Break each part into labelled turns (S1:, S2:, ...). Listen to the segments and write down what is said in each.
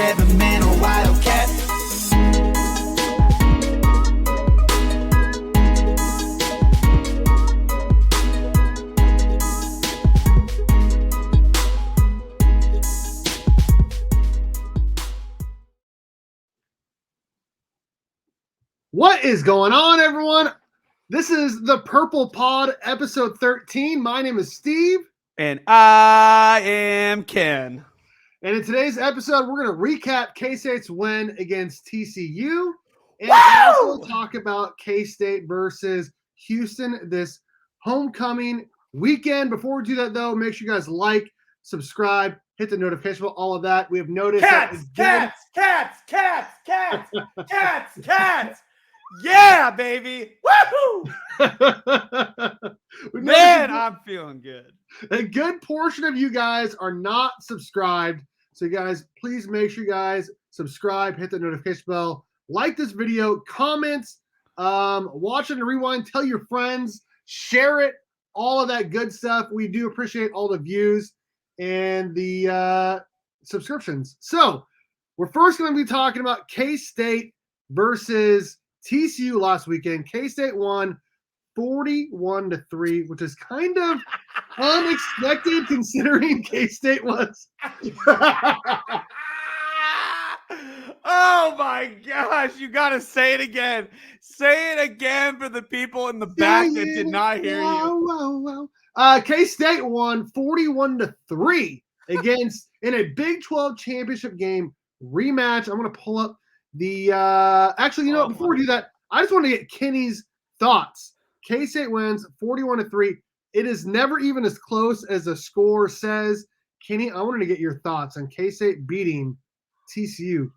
S1: never been a wildcat.
S2: What is going on, everyone? This is the Purple Pod, episode 13. My name is Steve.
S3: And I am Ken.
S2: And in today's episode, we're going to recap K-State's win against TCU and also talk about K-State versus Houston this homecoming weekend. Before we do that, though, make sure you guys like, subscribe, hit the notification bell, all of that. We have noticed
S3: Cats. Yeah, baby. Woohoo! Man, I'm feeling good.
S2: A good portion of you guys are not subscribed. So you guys, please make sure you guys subscribe, hit the notification bell, like this video, comments, watch it and rewind, tell your friends, share it, all of that good stuff. We do appreciate all the views and the subscriptions. So we're first going to be talking about K-State versus TCU last weekend. K-State won 41-3, which is kind of unexpected considering K-State was.
S3: Oh my gosh, you got to say it again. Say it again for the people in the back that did not hear you.
S2: K-State won 41-3 against in a Big 12 championship game rematch. I'm going to pull up the actually, you know, before we do that, I just want to get Kenny's thoughts. K-State wins 41-3. It is never even as close as the score says. Kenny, I wanted to get your thoughts on K-State beating TCU.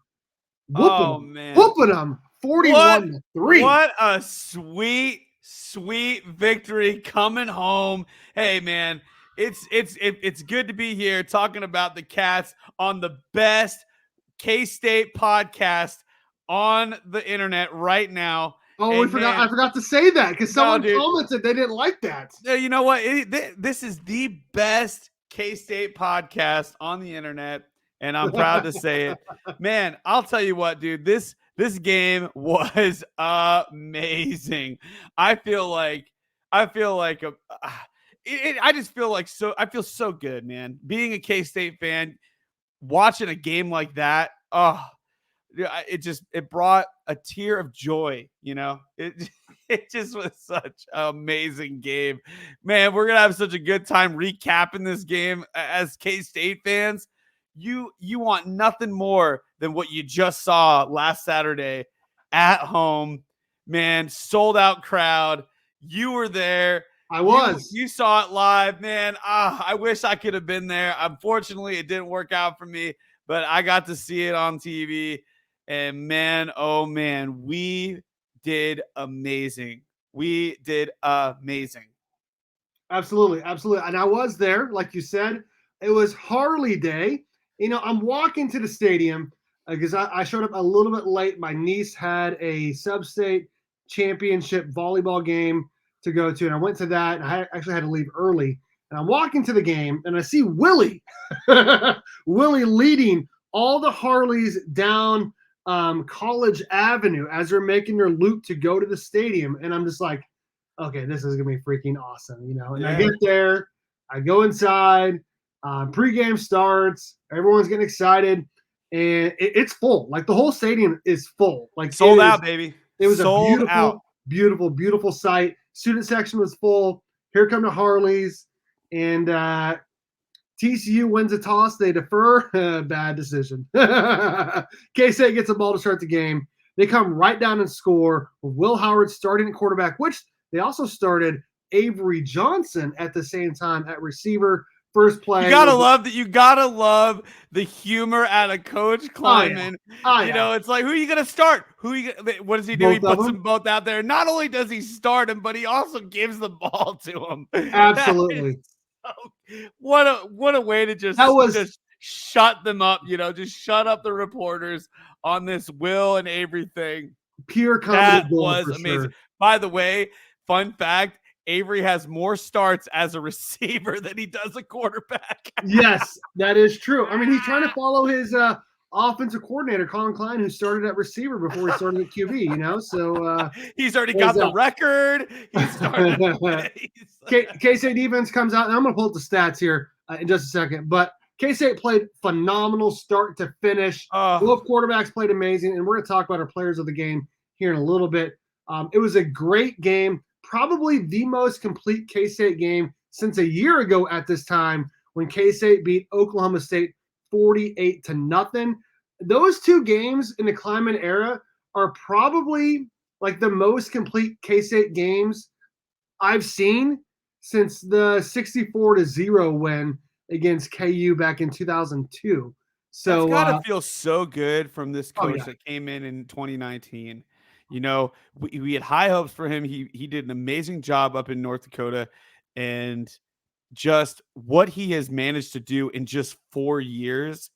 S2: Whooping them 41-3.
S3: What a sweet victory coming home. Hey man, it's good to be here talking about the Cats on the best K-State podcast on the internet right now.
S2: Oh, I forgot to say that because someone commented they didn't like that.
S3: You know what? This is the best K-State podcast on the internet, and I'm proud to say it. Man, I'll tell you what, dude. This game was amazing. I feel so good, man. Being a K-State fan, watching a game like that, it brought a tear of joy, you know. It just was such an amazing game. Man, we're gonna have such a good time recapping this game as K-State fans. You want nothing more than what you just saw last Saturday at home. Man, sold out crowd. You were there.
S2: I was.
S3: You saw it live, man. I wish I could have been there. Unfortunately, it didn't work out for me, but I got to see it on TV. And man, oh man, we did amazing.
S2: Absolutely. And I was there, like you said. It was Harley Day. You know, I'm walking to the stadium because I showed up a little bit late. My niece had a sub-state championship volleyball game to go to, and I went to that. And I actually had to leave early. And I'm walking to the game, and I see Willie, Willie leading all the Harleys down College Avenue as they're making their loop to go to the stadium. And I'm just like, okay, this is going to be freaking awesome, you know? And I get there, I go inside, pregame starts, everyone's getting excited, and it's full. Like the whole stadium is full. Like
S3: sold out, baby.
S2: It was a beautiful sight. Student section was full. Here come the Harleys, and TCU wins a toss. They defer. Bad decision. K-State gets a ball to start the game. They come right down and score with Will Howard starting at quarterback, which they also started Avery Johnson at the same time at receiver. First play.
S3: You gotta love the humor out of Coach Kleiman. You know, it's like, who are you gonna start? What does he do? He puts them both out there. Not only does he start them, but he also gives the ball to them.
S2: Absolutely.
S3: What a way to just shut them up, you know, just shut up the reporters on this Will and Avery thing.
S2: Pure comedy.
S3: That was amazing. Sure. By the way, fun fact, Avery has more starts as a receiver than he does a quarterback.
S2: Yes, that is true. I mean, he's trying to follow his offensive coordinator, Colin Klein, who started at receiver before he started at QB, you know? So
S3: he's already got the record. He's started.
S2: K-State defense comes out, and I'm going to pull up the stats here in just a second. But K-State played phenomenal start to finish. Both quarterbacks played amazing, and we're going to talk about our players of the game here in a little bit. It was a great game, probably the most complete K-State game since a year ago at this time when K-State beat Oklahoma State 48-0. Those two games in the Kleiman era are probably like the most complete K-State games I've seen since the 64-0 win against KU back in 2002. So
S3: it's gotta feel so good from this coach that came in 2019. You know, we had high hopes for him. He did an amazing job up in North Dakota, and just what he has managed to do in just 4 years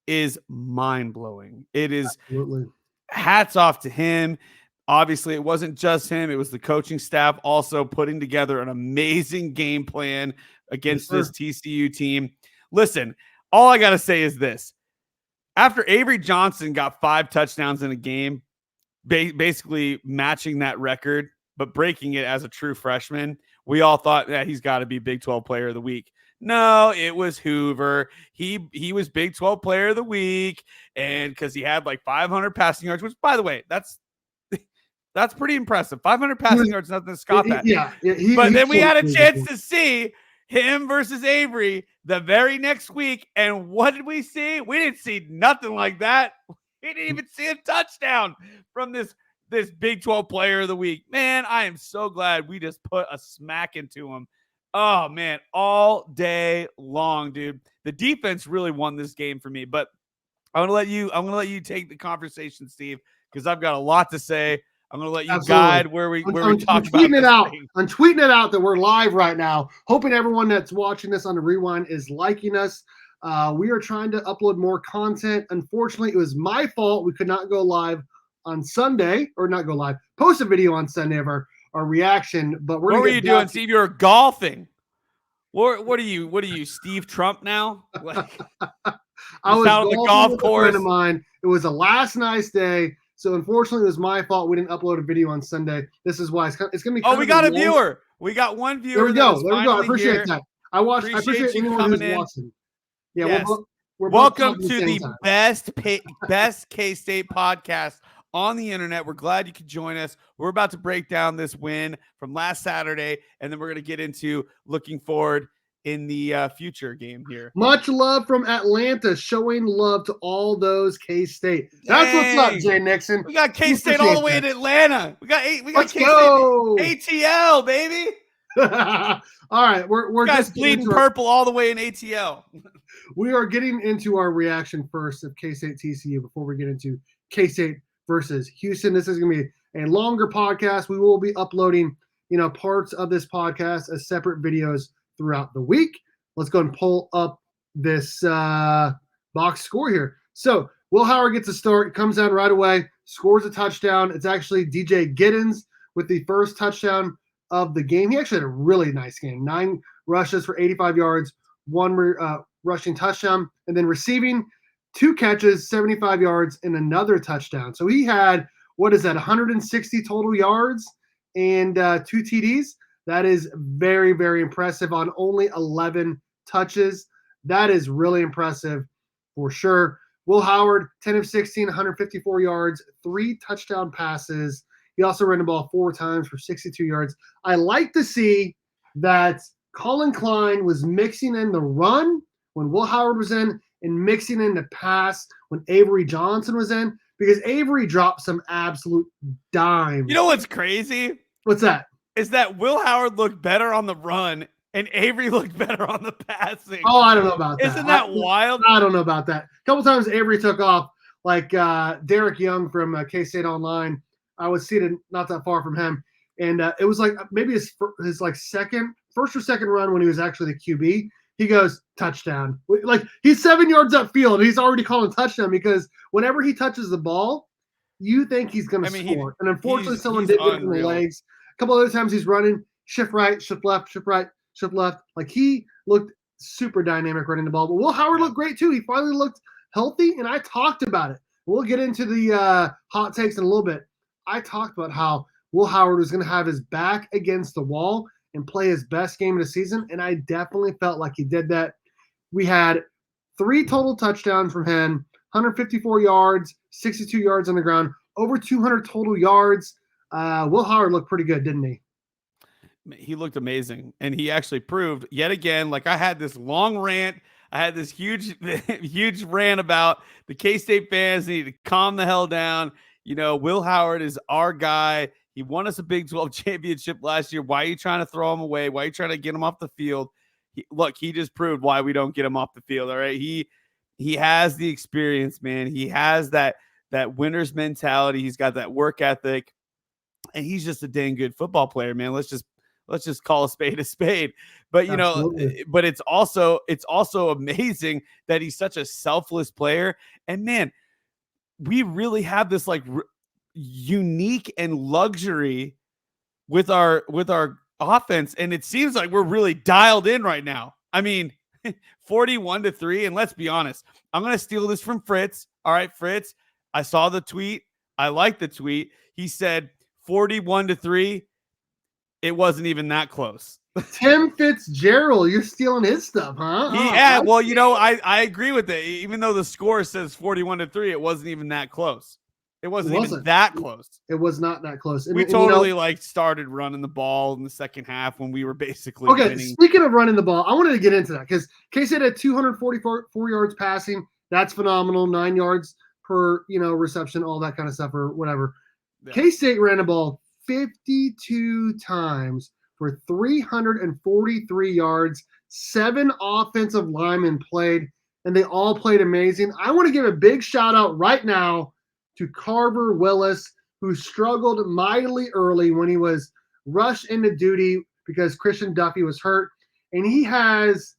S3: is mind-blowing. It is
S2: absolutely
S3: hats off to him. Obviously, it wasn't just him. It was the coaching staff also putting together an amazing game plan against this TCU team. Listen, all I got to say is this. After Avery Johnson got 5 touchdowns in a game, basically matching that record, but breaking it as a true freshman, we all thought that he's got to be Big 12 Player of the Week. No, it was Hoover. He was Big 12 Player of the Week, and because he had like 500 passing yards, which, by the way, that's pretty impressive. 500 passing yards, nothing to scoff at. But then we had a chance to see him versus Avery the very next week, and what did we see? We didn't see nothing like that. We didn't even see a touchdown from this Big 12 Player of the Week. Man, I am so glad we just put a smack into him. Oh, man, all day long, dude. The defense really won this game for me, but I'm going to let you take the conversation, Steve, because I've got a lot to say. I'm going to let you guide where we talk about this thing.
S2: I'm tweeting it out that we're live right now. Hoping everyone that's watching this on the rewind is liking us. We are trying to upload more content. Unfortunately, it was my fault. We could not go live on Sunday, or not go live, post a video on Sunday of our reaction. But what
S3: were you doing, Steve? You were golfing. What are you, Steve Trump now?
S2: I was out on the golf course. A friend of mine. It was a last nice day. So unfortunately, it was my fault. We didn't upload a video on Sunday. This is why it's going to be.
S3: Oh, we got a viewer. We got one viewer.
S2: There we go. I appreciate that. I appreciate anyone who's watching. Yeah.
S3: Yes.
S2: We're
S3: welcome to the best K-State podcast on the internet. We're glad you could join us. We're about to break down this win from last Saturday, and then we're going to get into looking forward in the future game here.
S2: Much love from Atlanta, showing love to all those K-State. That's what's up, Jay Nixon.
S3: We got K-State all the way in Atlanta. We got K-State ATL, baby.
S2: All right, we're
S3: guys bleeding purple all the way in ATL.
S2: We are getting into our reaction first of K-State TCU before we get into K-State versus Houston. This is going to be a longer podcast. We will be uploading, parts of this podcast as separate videos throughout the week. Let's go and pull up this box score here. So Will Howard gets a start, comes down right away, scores a touchdown. It's actually DJ Giddens with the first touchdown of the game. He actually had a really nice game. 9 rushes for 85 yards, 1 rushing touchdown, and then receiving 2 catches, 75 yards, and another touchdown. So he had, 160 total yards and 2 TDs. That is very, very impressive on only 11 touches. That is really impressive for sure. Will Howard, 10 of 16, 154 yards, 3 touchdown passes. He also ran the ball 4 times for 62 yards. I like to see that Colin Klein was mixing in the run when Will Howard was in and mixing in the pass when Avery Johnson was in, because Avery dropped some absolute dimes.
S3: You know what's crazy?
S2: What's that?
S3: Is that Will Howard looked better on the run and Avery looked better on the passing.
S2: Oh, I don't know about that.
S3: Isn't that wild?
S2: I don't know about that. A couple times Avery took off, like Derek Young from K-State Online. I was seated not that far from him, and it was like maybe his like first or second run when he was actually the QB. He goes touchdown. Like he's 7 yards upfield. He's already calling touchdown because whenever he touches the ball, you think he's going to score. And unfortunately, someone did get him in the legs. A couple other times he's running shift right, shift left, shift right, shift left. Like he looked super dynamic running the ball. But Will Howard looked great too. He finally looked healthy, and I talked about it. We'll get into the hot takes in a little bit. I talked about how Will Howard was going to have his back against the wall and play his best game of the season, and I definitely felt like he did that. We had 3 total touchdowns from him, 154 yards, 62 yards on the ground, over 200 total yards. Will Howard looked pretty good, didn't he?
S3: He looked amazing, and he actually proved yet again. Like, I had this long rant, I had this huge huge rant about the K-State fans need to calm the hell down. Will Howard is our guy. He won us a Big 12 championship last year. Why are you trying to throw him away? Why are you trying to get him off the field? He just proved why we don't get him off the field. All right, he has the experience, man. He has that winner's mentality. He's got that work ethic, and he's just a dang good football player, man. Let's just call a spade a spade. But but it's also amazing that he's such a selfless player. And man, we really have this like unique and luxury with our offense, and it seems like we're really dialed in right now. I mean, 41-3, and let's be honest, I'm going to steal this from Fritz. All right, Fritz, I saw the tweet. I like the tweet. He said 41-3. It wasn't even that close.
S2: Tim Fitzgerald, you're stealing his stuff, huh?
S3: Yeah, well, I agree with it. Even though the score says 41-3, it wasn't even that close. It wasn't even that close.
S2: It was not that close.
S3: We totally started running the ball in the second half when we were basically winning.
S2: Speaking of running the ball, I wanted to get into that because K-State had 244 yards passing. That's phenomenal. 9 yards per reception, all that kind of stuff or whatever. Yeah. K-State ran the ball 52 times for 343 yards. 7 offensive linemen played, and they all played amazing. I want to give a big shout out right now to Carver Willis, who struggled mightily early when he was rushed into duty because Christian Duffy was hurt, and he has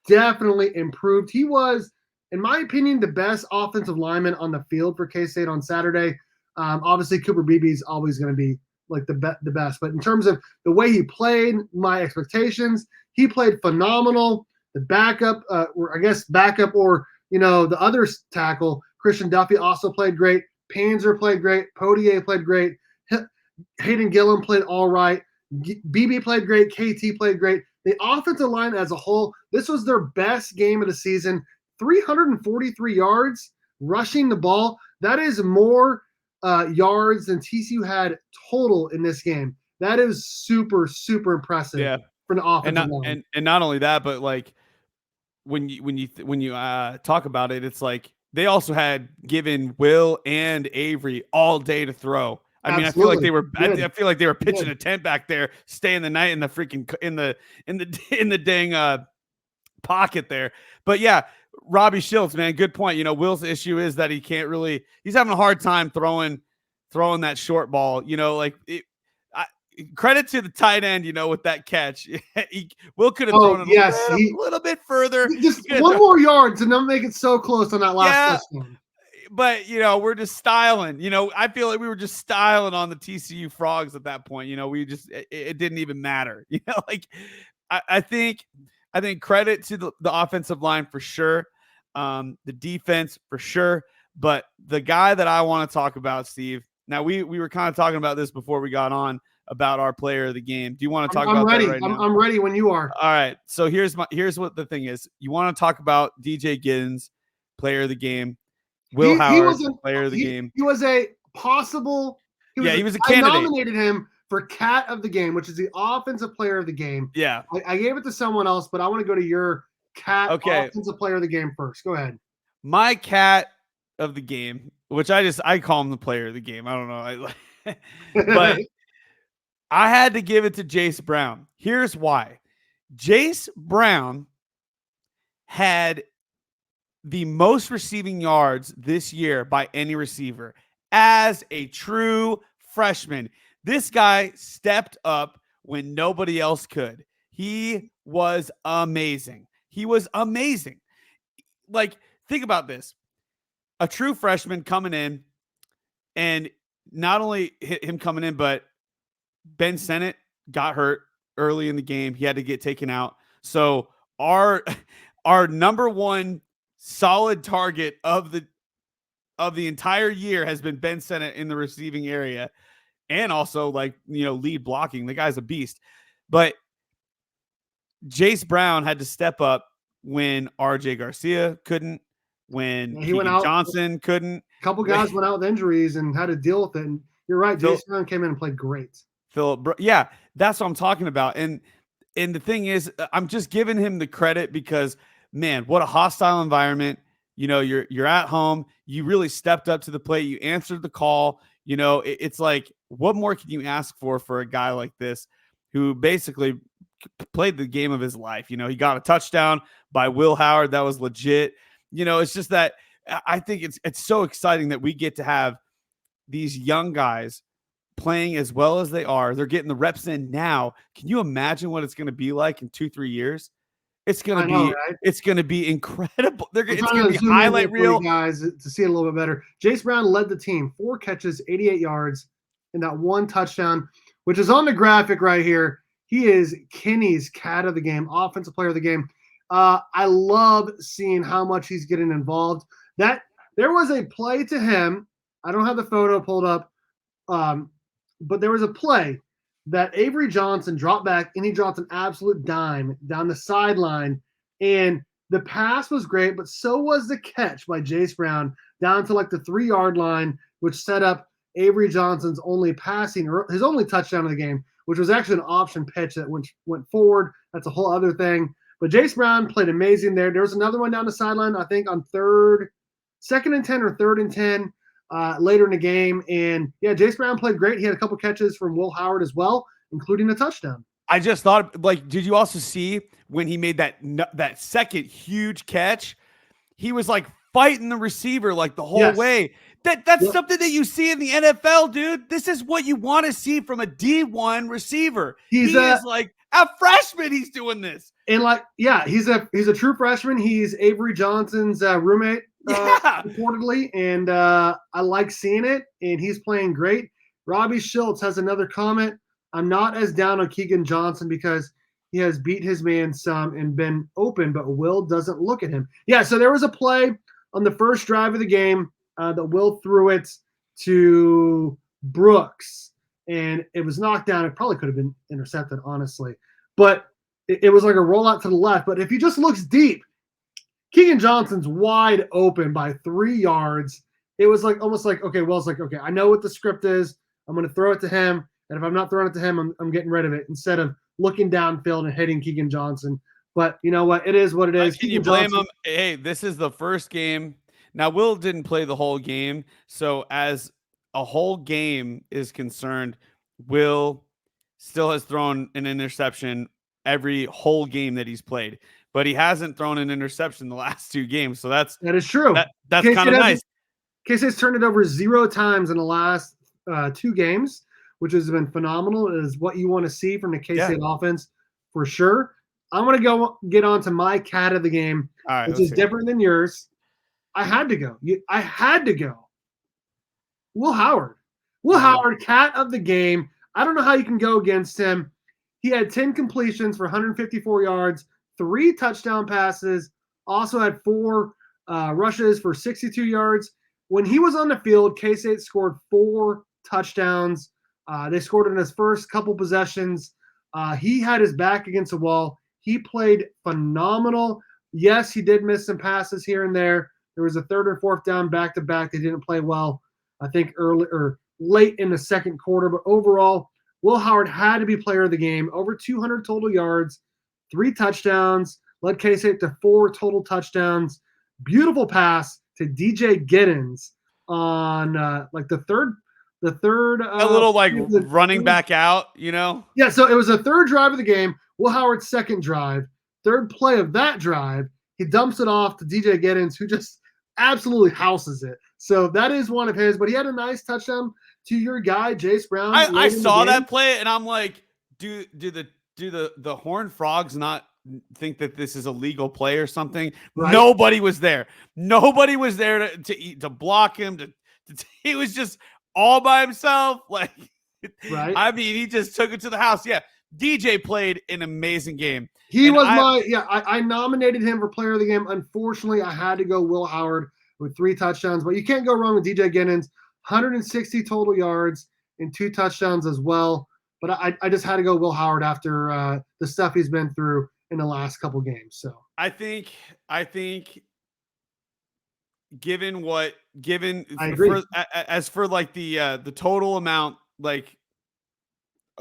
S2: definitely improved. He was, in my opinion, the best offensive lineman on the field for K-State on Saturday. Obviously, Cooper Beebe is always going to be like the best, but in terms of the way he played, my expectations, he played phenomenal. The backup, or the other tackle, Christian Duffy, also played great. Panzer played great. Potier played great. Hayden Gillum played all right. BB played great. KT played great. The offensive line as a whole, this was their best game of the season. 343 yards rushing the ball. That is more yards than TCU had total in this game. That is super, super impressive for the offensive line.
S3: And not only that, but like when you talk about it, it's like they also had given Will and Avery all day to throw. I mean, I feel like they were pitching a tent back there, staying the night in the freaking in the dang pocket there. But yeah, Robbie Schiltz, man, good point. Will's issue is that he's having a hard time throwing that short ball. Credit to the tight end, with that catch. Will could have thrown it a little bit further.
S2: Just one more yard to not make it so close on that last touchdown.
S3: But, we're just styling. I feel like we were just styling on the TCU Frogs at that point. It didn't even matter. I think credit to the offensive line for sure. The defense for sure. But the guy that I want to talk about, Steve, now we were kind of talking about this before we got on about our player of the game. Do you want to talk about that right now?
S2: I'm ready when you are.
S3: All right. So here's what the thing is. You want to talk about DJ Giddens, player of the game. Will Howard, player of the game.
S2: He was a possible.
S3: He was a candidate.
S2: I nominated him for Cat of the Game, which is the offensive player of the game.
S3: Yeah.
S2: I gave it to someone else, but I want to go to your Cat offensive player of the game first. Go ahead.
S3: My Cat of the game, which I call him the player of the game. I don't know. But I had to give it to Jace Brown. Here's why. Jace Brown had the most receiving yards this year by any receiver as a true freshman. This guy stepped up when nobody else could. He was amazing. Like, think about this. A true freshman coming in, and not only him coming in, but Ben Sennett got hurt early in the game. He had to get taken out. So our number one solid target of the entire year has been Ben Sinnott in the receiving area, and also like, lead blocking. The guy's a beast. But Jace Brown had to step up when RJ Garcia couldn't, when
S2: he went
S3: Keegan
S2: out.
S3: Johnson couldn't.
S2: A couple guys went out with injuries and had to deal with it. And you're right, Jace Brown came in and played great.
S3: Yeah, that's what I'm talking about. And the thing is, I'm just giving him the credit because, man, what a hostile environment. You're at home. You really stepped up to the plate. You answered the call. It's like, what more can you ask for a guy like this who basically played the game of his life? He got a touchdown by Will Howard. That was legit. It's just that I think it's so exciting that we get to have these young guys playing as well as they are. They're getting the reps in now. Can you imagine what it's going to be like in 2-3 years? It's going to be, right? It's going to be incredible. It's going to be highlight reel,
S2: guys, to see it a little bit better. Jace Brown led the team, 4 catches, 88 yards, and that 1 touchdown, which is on the graphic right here. He is Kenny's cat of the game, offensive player of the game. I love seeing how much he's getting involved. That there was a play to him. I don't have the photo pulled up, but there was a play that Avery Johnson dropped back, and he dropped an absolute dime down the sideline. And the pass was great, but so was the catch by Jace Brown down to like the 3-yard line, which set up Avery Johnson's only his only touchdown of the game, which was actually an option pitch that went forward. That's a whole other thing. But Jace Brown played amazing there. There was another one down the sideline, I think on 2nd and 10 or 3rd and 10 later in the game. And yeah, Jace Brown played great. He had a couple catches from Will Howard as well, including a touchdown.
S3: I just thought, like, did you also see when he made that second huge catch? He was like fighting the receiver like the whole way. That's something that you see in the NFL, dude. This is what you want to see from a D1 receiver. He is like a freshman. He's doing this.
S2: And he's a true freshman. He's Avery Johnson's roommate, reportedly, and I like seeing it. And he's playing great. Robbie Schultz has another comment. I'm not as down on Keegan Johnson because he has beat his man some and been open, but Will doesn't look at him. Yeah, so there was a play on the first drive of the game that Will threw it to Brooks, and it was knocked down. It probably could have been intercepted, honestly. But it was like a rollout to the left. But if he just looks deep, Keegan Johnson's wide open by 3 yards. It was like almost like, okay, Will's like, okay, I know what the script is. I'm going to throw it to him. And if I'm not throwing it to him, I'm getting rid of it instead of looking downfield and hitting Keegan Johnson. But you know what? It is what it is.
S3: Can you blame him? Hey, this is the first game. Now, Will didn't play the whole game. So as a whole game is concerned, Will still has thrown an interception every whole game that he's played. But he hasn't thrown an interception the last 2 games. So that
S2: is true.
S3: That's kind of nice.
S2: K-State's turned it over 0 times in the last 2 games, which has been phenomenal. It is what you want to see from the K-State offense for sure. I'm going to go get on to my cat of the game, which is different than yours. I had to go. I had to go. Will Howard. Will Howard, cat of the game. I don't know how you can go against him. He had 10 completions for 154 yards, 3 touchdown passes, also had 4 rushes for 62 yards. When he was on the field, K-State scored 4 touchdowns. They scored in his first couple possessions. He had his back against the wall. He played phenomenal. Yes, he did miss some passes here and there. There was a 3rd and 4th down back-to-back. They didn't play well, I think, early or late in the second quarter. But overall, Will Howard had to be player of the game. Over 200 total yards, 3 touchdowns, led K-State to 4 total touchdowns. Beautiful pass to DJ Giddens on the third
S3: a little running back out,
S2: Yeah, so it was the 3rd drive of the game. Will Howard's 2nd drive, 3rd play of that drive. He dumps it off to DJ Giddens, who just absolutely houses it. So that is one of his, but he had a nice touchdown to your guy, Jace Brown.
S3: I saw that play and I'm like, do the Horned Frogs not think that this is a legal play or something? Right. Nobody was there. Nobody was there to block him. He was just all by himself. Like,
S2: right.
S3: I mean, he just took it to the house. Yeah. DJ played an amazing game.
S2: He
S3: And
S2: was I nominated him for player of the game. Unfortunately, I had to go Will Howard with 3 touchdowns, but you can't go wrong with DJ Ginnens, 160 total yards and 2 touchdowns as well. But I just had to go Will Howard after the stuff he's been through in the last couple games. So
S3: I think given
S2: I agree.
S3: as for like the total amount, like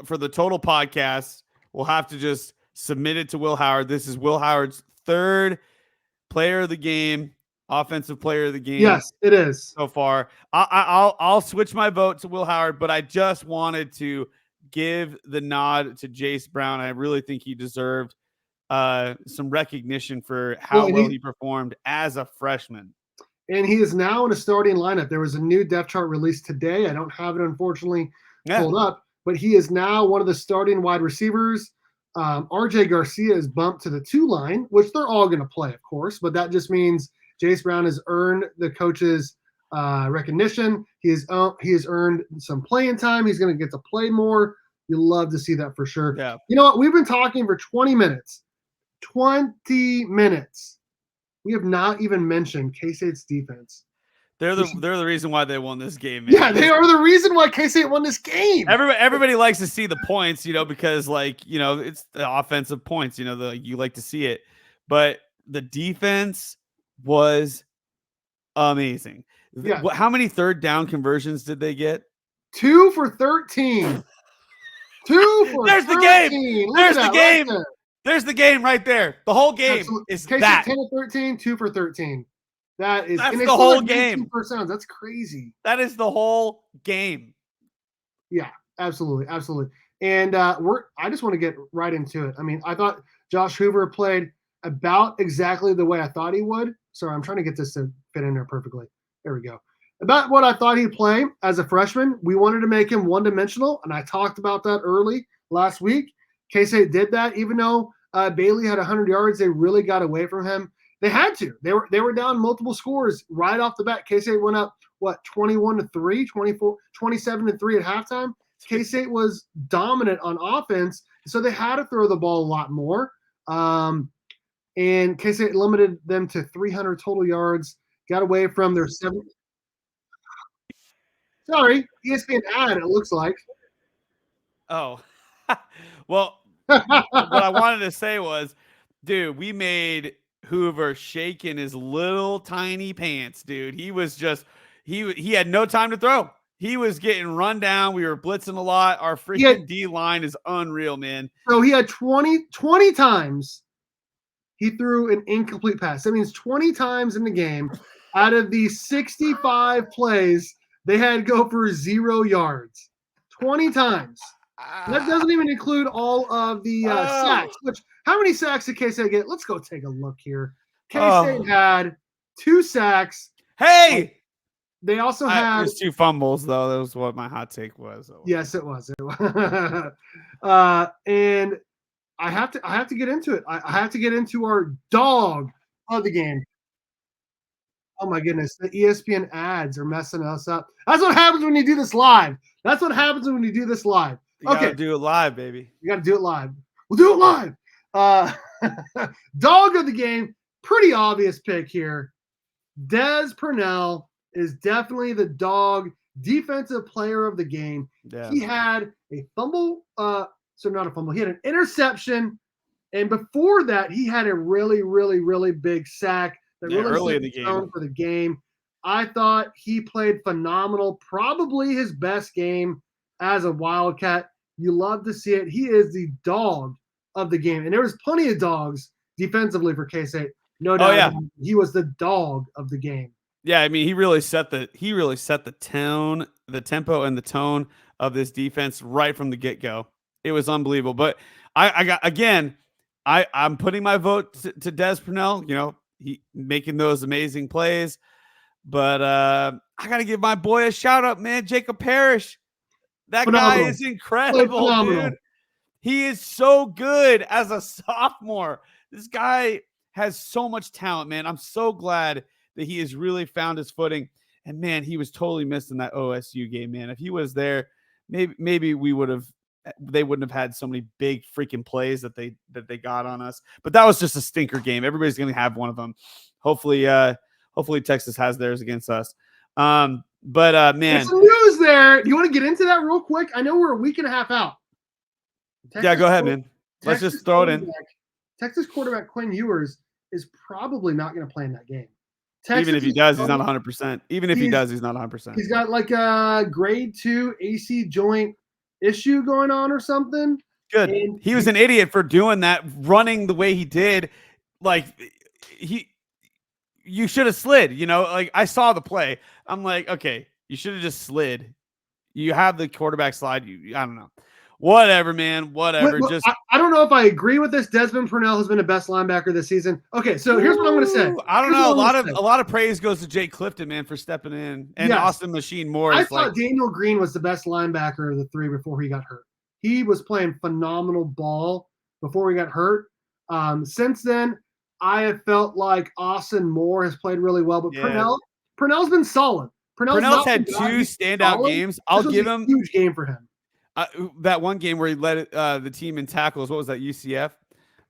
S3: for the total podcast, we'll have to just submit it to Will Howard. This is Will Howard's 3rd player of the game, offensive player of the game.
S2: Yes, it is
S3: so far. I'll switch my vote to Will Howard, but I just wanted to give the nod to Jace Brown. I really think he deserved some recognition for how well he performed as a freshman.
S2: And he is now in a starting lineup. There was a new depth chart released today. I don't have it, unfortunately, pulled up, but he is now one of the starting wide receivers. RJ Garcia is bumped to the 2 line, which they're all going to play, of course, but that just means Jace Brown has earned the coach's recognition. He has earned some playing time. He's going to get to play more. You love to see that for sure.
S3: Yeah.
S2: You know what? We've been talking for 20 minutes. 20 minutes. We have not even mentioned K-State's defense.
S3: They're the reason why they won this game,
S2: man. Yeah, they are the reason why K-State won this game.
S3: Everybody likes to see the points, because it's the offensive points, you like to see it. But the defense was amazing.
S2: Yeah.
S3: How many 3rd down conversions did they get?
S2: 2 for 13. 2 for
S3: There's
S2: 13.
S3: The game. There's the game.
S2: Right
S3: there's the game right there. The whole game is
S2: K-State
S3: that.
S2: 10 of 13, 2 for 13. That's
S3: the whole game.
S2: First downs. That's crazy.
S3: That is the whole game.
S2: Yeah, absolutely. And I just want to get right into it. I mean, I thought Josh Hoover played about exactly the way I thought he would. Sorry, I'm trying to get this to fit in there perfectly. There we go. About what I thought he'd play as a freshman. We wanted to make him one-dimensional, and I talked about that early last week. K-State did that. Even though Bailey had 100 yards, they really got away from him. They had to. They were down multiple scores right off the bat. K-State went up, 21-3, 24, 27-3 at halftime. K-State was dominant on offense, so they had to throw the ball a lot more. And K-State limited them to 300 total yards, got away from their 7. Sorry, ESPN ad, it looks like.
S3: Oh, well, what I wanted to say was, dude, we made Hoover shaking his little tiny pants, dude. He was just he had no time to throw. He was getting run down. We were blitzing a lot. Our freaking D line is unreal, man.
S2: So he had 20 times he threw an incomplete pass. That means 20 times in the game out of the 65 plays, they had to go for 0 yards. 20 times. That doesn't even include all of the sacks. How many sacks did K-State get? Let's go take a look here. K-State had 2 sacks.
S3: Hey!
S2: They also had
S3: there's 2 fumbles, though. That was what my hot take was.
S2: Yes, it was. And I have to get into it. I have to get into our dog of the game. Oh my goodness, the ESPN ads are messing us up. That's what happens when you do this live. You gotta
S3: do it live, baby.
S2: You gotta do it live. We'll do it live. Dog of the game, pretty obvious pick here. Des Purnell is definitely the dog defensive player of the game.
S3: Yeah.
S2: He had a fumble, not a fumble. He had an interception, and before that, he had a really, really, really big sack that really
S3: early
S2: set
S3: in the
S2: the tone for the game. I thought he played phenomenal, probably his best game as a Wildcat. You love to see it. He is the dog of the game, and there was plenty of dogs defensively for K-State. No doubt.
S3: Oh, yeah.
S2: He was the dog of the game.
S3: Yeah, I mean, he really set the tone, the tempo, and the tone of this defense right from the get-go. It was unbelievable. But I'm putting my vote to Des Purnell. He making those amazing plays. But I gotta give my boy a shout out, man. Jacob Parrish. That
S2: Phenomenal.
S3: guy is incredible, dude. He is so good as a sophomore. This guy has so much talent, man. I'm so glad that he has really found his footing. And man, he was totally missed in that OSU game, man. If he was there, maybe we would have they wouldn't have had so many big freaking plays that they got on us. But that was just a stinker game. Everybody's going to have one of them. Hopefully Texas has theirs against us. Man,
S2: there's some news there. Do you want to get into that real quick? I know we're a week and a half out.
S3: Yeah, go ahead, man. Let's just throw it in.
S2: Texas quarterback Quinn Ewers is probably not going to play in that game.
S3: Even if he does, he's not 100%. Even if he does, he's not 100%.
S2: He's got like a grade 2 AC joint issue going on or something.
S3: Good. And he was an idiot for doing that, running the way he did. Like you should have slid, like I saw the play. I'm like, okay, you should have just slid. You have the quarterback slide. I don't know. Whatever, man. Whatever.
S2: I don't know if I agree with this. Desmond Purnell has been the best linebacker this season. Okay, so here's what I'm going to say.
S3: I don't know. A lot of praise goes to Jake Clifton, man, for stepping in, and yes. Austin Machine Moore.
S2: I thought Daniel Green was the best linebacker of the three before he got hurt. He was playing phenomenal ball before he got hurt. Since then, I have felt like Austin Moore has played really well, but Purnell's been solid.
S3: Purnell's had 2 standout games. I'll give him
S2: a huge game for him.
S3: That one game where he led the team in tackles. What was that, UCF?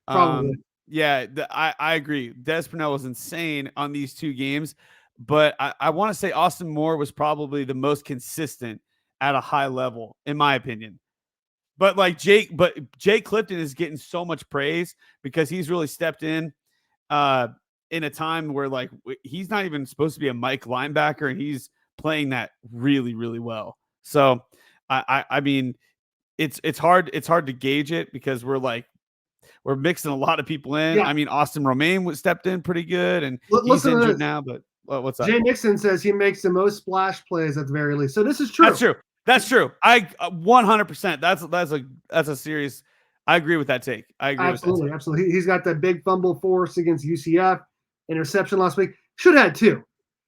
S2: Probably.
S3: I agree. Des Purnell was insane on these 2 games, but I want to say Austin Moore was probably the most consistent at a high level, in my opinion. But Jake Clifton is getting so much praise because he's really stepped in a time where like he's not even supposed to be a Mike linebacker, and he's playing that really, really well. So I mean, it's hard to gauge it because we're mixing a lot of people in. Yeah. I mean, Austin Romaine stepped in pretty good, and he's injured now. But what's up?
S2: Jay Nixon says he makes the most splash plays at the very least. So this is true.
S3: That's true. I 100%. That's a serious. I agree with that take. I agree.
S2: Absolutely. He's got that big fumble force against UCF, interception last week. Should have had 2.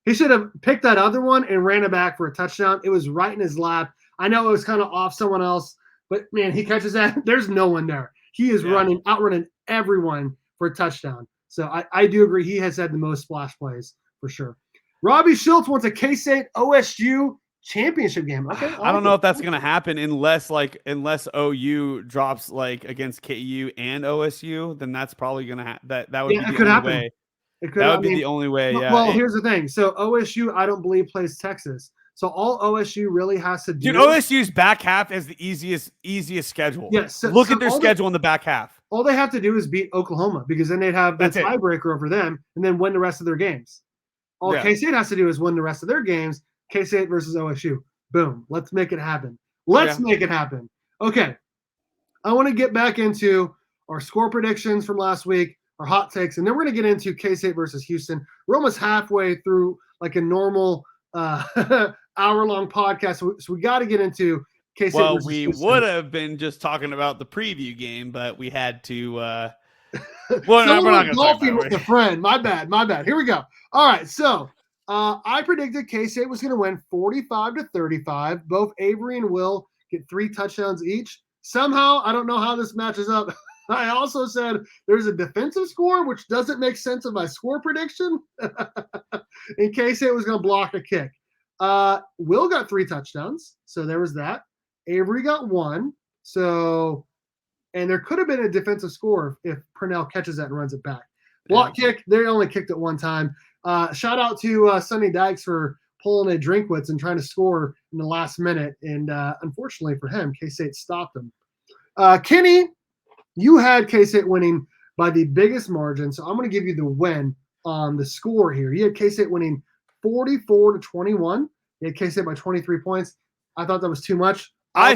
S2: He should have picked that other one and ran it back for a touchdown. It was right in his lap. I know it was kind of off someone else, but man, he catches that. There's no one there. He is outrunning everyone for a touchdown. So I do agree. He has had the most splash plays for sure. Robbie Schultz wants a K-State OSU championship game. Okay.
S3: I don't know if that's going to happen unless OU drops like against KU and OSU, then that's probably going to happen. That would be the only way. That would be the only way. Yeah.
S2: Well, here's the thing. So OSU, I don't believe plays Texas. So all OSU really has to do.
S3: Dude, OSU's back half is the easiest schedule.
S2: Yes.
S3: Look at their schedule in the back half.
S2: All they have to do is beat Oklahoma because then they'd have that tiebreaker over them and then win the rest of their games. All K-State has to do is win the rest of their games. K-State versus OSU. Boom. Let's make it happen. Make it happen. Okay. I want to get back into our score predictions from last week, our hot takes, and then we're going to get into K-State versus Houston. We're almost halfway through like a normal hour-long podcast, so we got to get into K-State versus Houston.
S3: Would have been just talking about the preview game, but we had to
S2: we're not going to golfing with a friend. My bad. Here we go. All right, so I predicted K-State was going to win 45-35. Both Avery and Will get 3 touchdowns each. Somehow, I don't know how this matches up. I also said there's a defensive score, which doesn't make sense of my score prediction. In K-State was going to block a kick. Will got 3 touchdowns, so there was that. Avery got 1. So, and there could have been a defensive score if Purnell catches that and runs it back. Block kick, they only kicked it 1 time. Shout out to Sonny Dykes for pulling a Drinkwitz and trying to score in the last minute. And unfortunately for him, K-State stopped him. Kenny, you had K-State winning by the biggest margin. So I'm going to give you the win on the score here. You had K-State winning 44-21. You had K-State by 23 points. I thought that was too much.
S3: I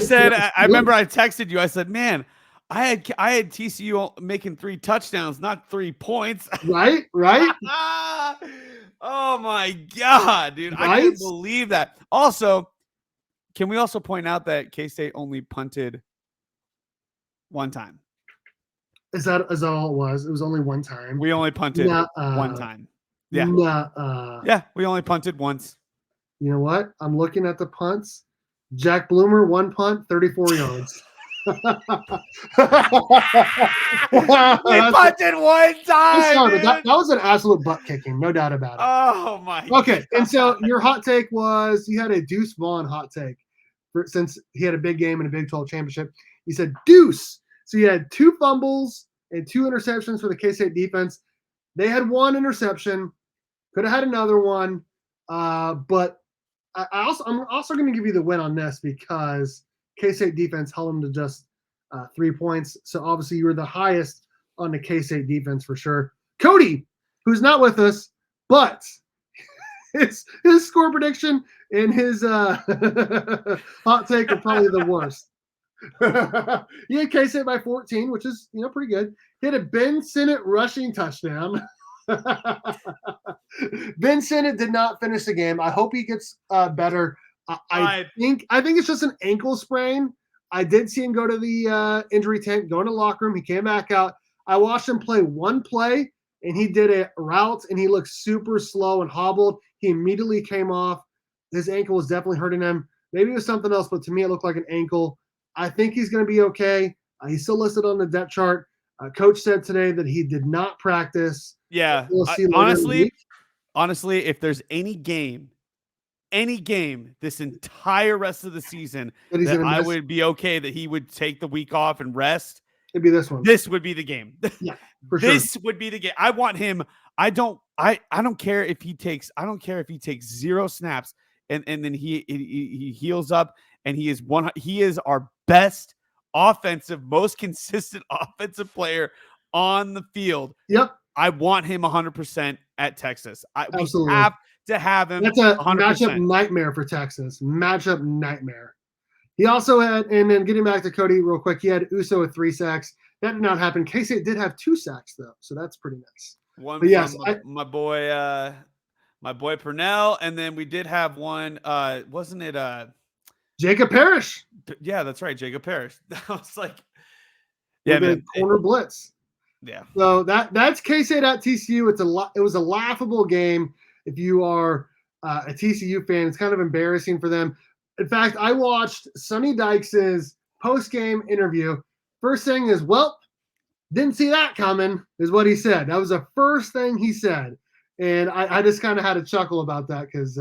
S3: remember I texted you. I said, man, I had TCU making 3 touchdowns, not 3 points.
S2: Right.
S3: Oh my God, dude. Right? I can't believe that. Also, can we also point out that K-State only punted 1 time?
S2: Is that all it was? It was only 1 time.
S3: We only punted 1 time. Yeah. Yeah, we only punted once.
S2: You know what? I'm looking at the punts. Jack Bloomer, 1 punt, 34 yards.
S3: We punted 1 time.
S2: That was an absolute butt kicking, no doubt about it.
S3: Oh my.
S2: Okay, and so your hot take was you had a Deuce Vaughn hot take since he had a big game in a Big 12 championship. He said deuce. So he had 2 fumbles and 2 interceptions for the K-State defense. They had 1 interception. Could have had another one. But I'm also going to give you the win on this because K-State defense held them to just 3 points. So obviously you were the highest on the K-State defense for sure. Cody, who's not with us, but his score prediction and his hot take are probably the worst. He had K-State by 14, which is pretty good. He had a Ben Sinnott rushing touchdown. Ben Sinnott did not finish the game. I hope he gets better. I think it's just an ankle sprain. I did see him go to the injury tent, go in the locker room. He came back out. I watched him play one play, and he did a route, and he looked super slow and hobbled. He immediately came off. His ankle was definitely hurting him. Maybe it was something else, but to me, it looked like an ankle. I think he's going to be okay. He's still listed on the depth chart. Coach said today that he did not practice.
S3: Yeah. Honestly, if there's any game this entire rest of the season that I would be okay that he would take the week off and rest,
S2: it'd be this one.
S3: This would be the game.
S2: Yeah, for sure.
S3: This would be the game. I want him. I don't care if he takes 0 snaps and then he heals up and he is our best offensive, most consistent offensive player on the field.
S2: Yep.
S3: I want him 100% at Texas.
S2: Absolutely.
S3: We have to have him.
S2: That's a
S3: 100%.
S2: matchup nightmare for Texas. Matchup nightmare. He also had, and then getting back to Cody real quick, he had Uso with 3 sacks. That did not happen. K-State did have 2 sacks though, so that's pretty nice.
S3: One
S2: but yes,
S3: my boy Purnell, and then we did have one. Wasn't it
S2: Jacob Parrish?
S3: Yeah, that's right, Jacob Parrish. I was like, yeah, man,
S2: corner blitz.
S3: Yeah.
S2: So that's K-State at TCU. It was a laughable game. If you are a TCU fan, it's kind of embarrassing for them. In fact, I watched Sonny Dykes' post-game interview. First thing is, well, didn't see that coming, is what he said. That was the first thing he said. And I just kind of had a chuckle about that because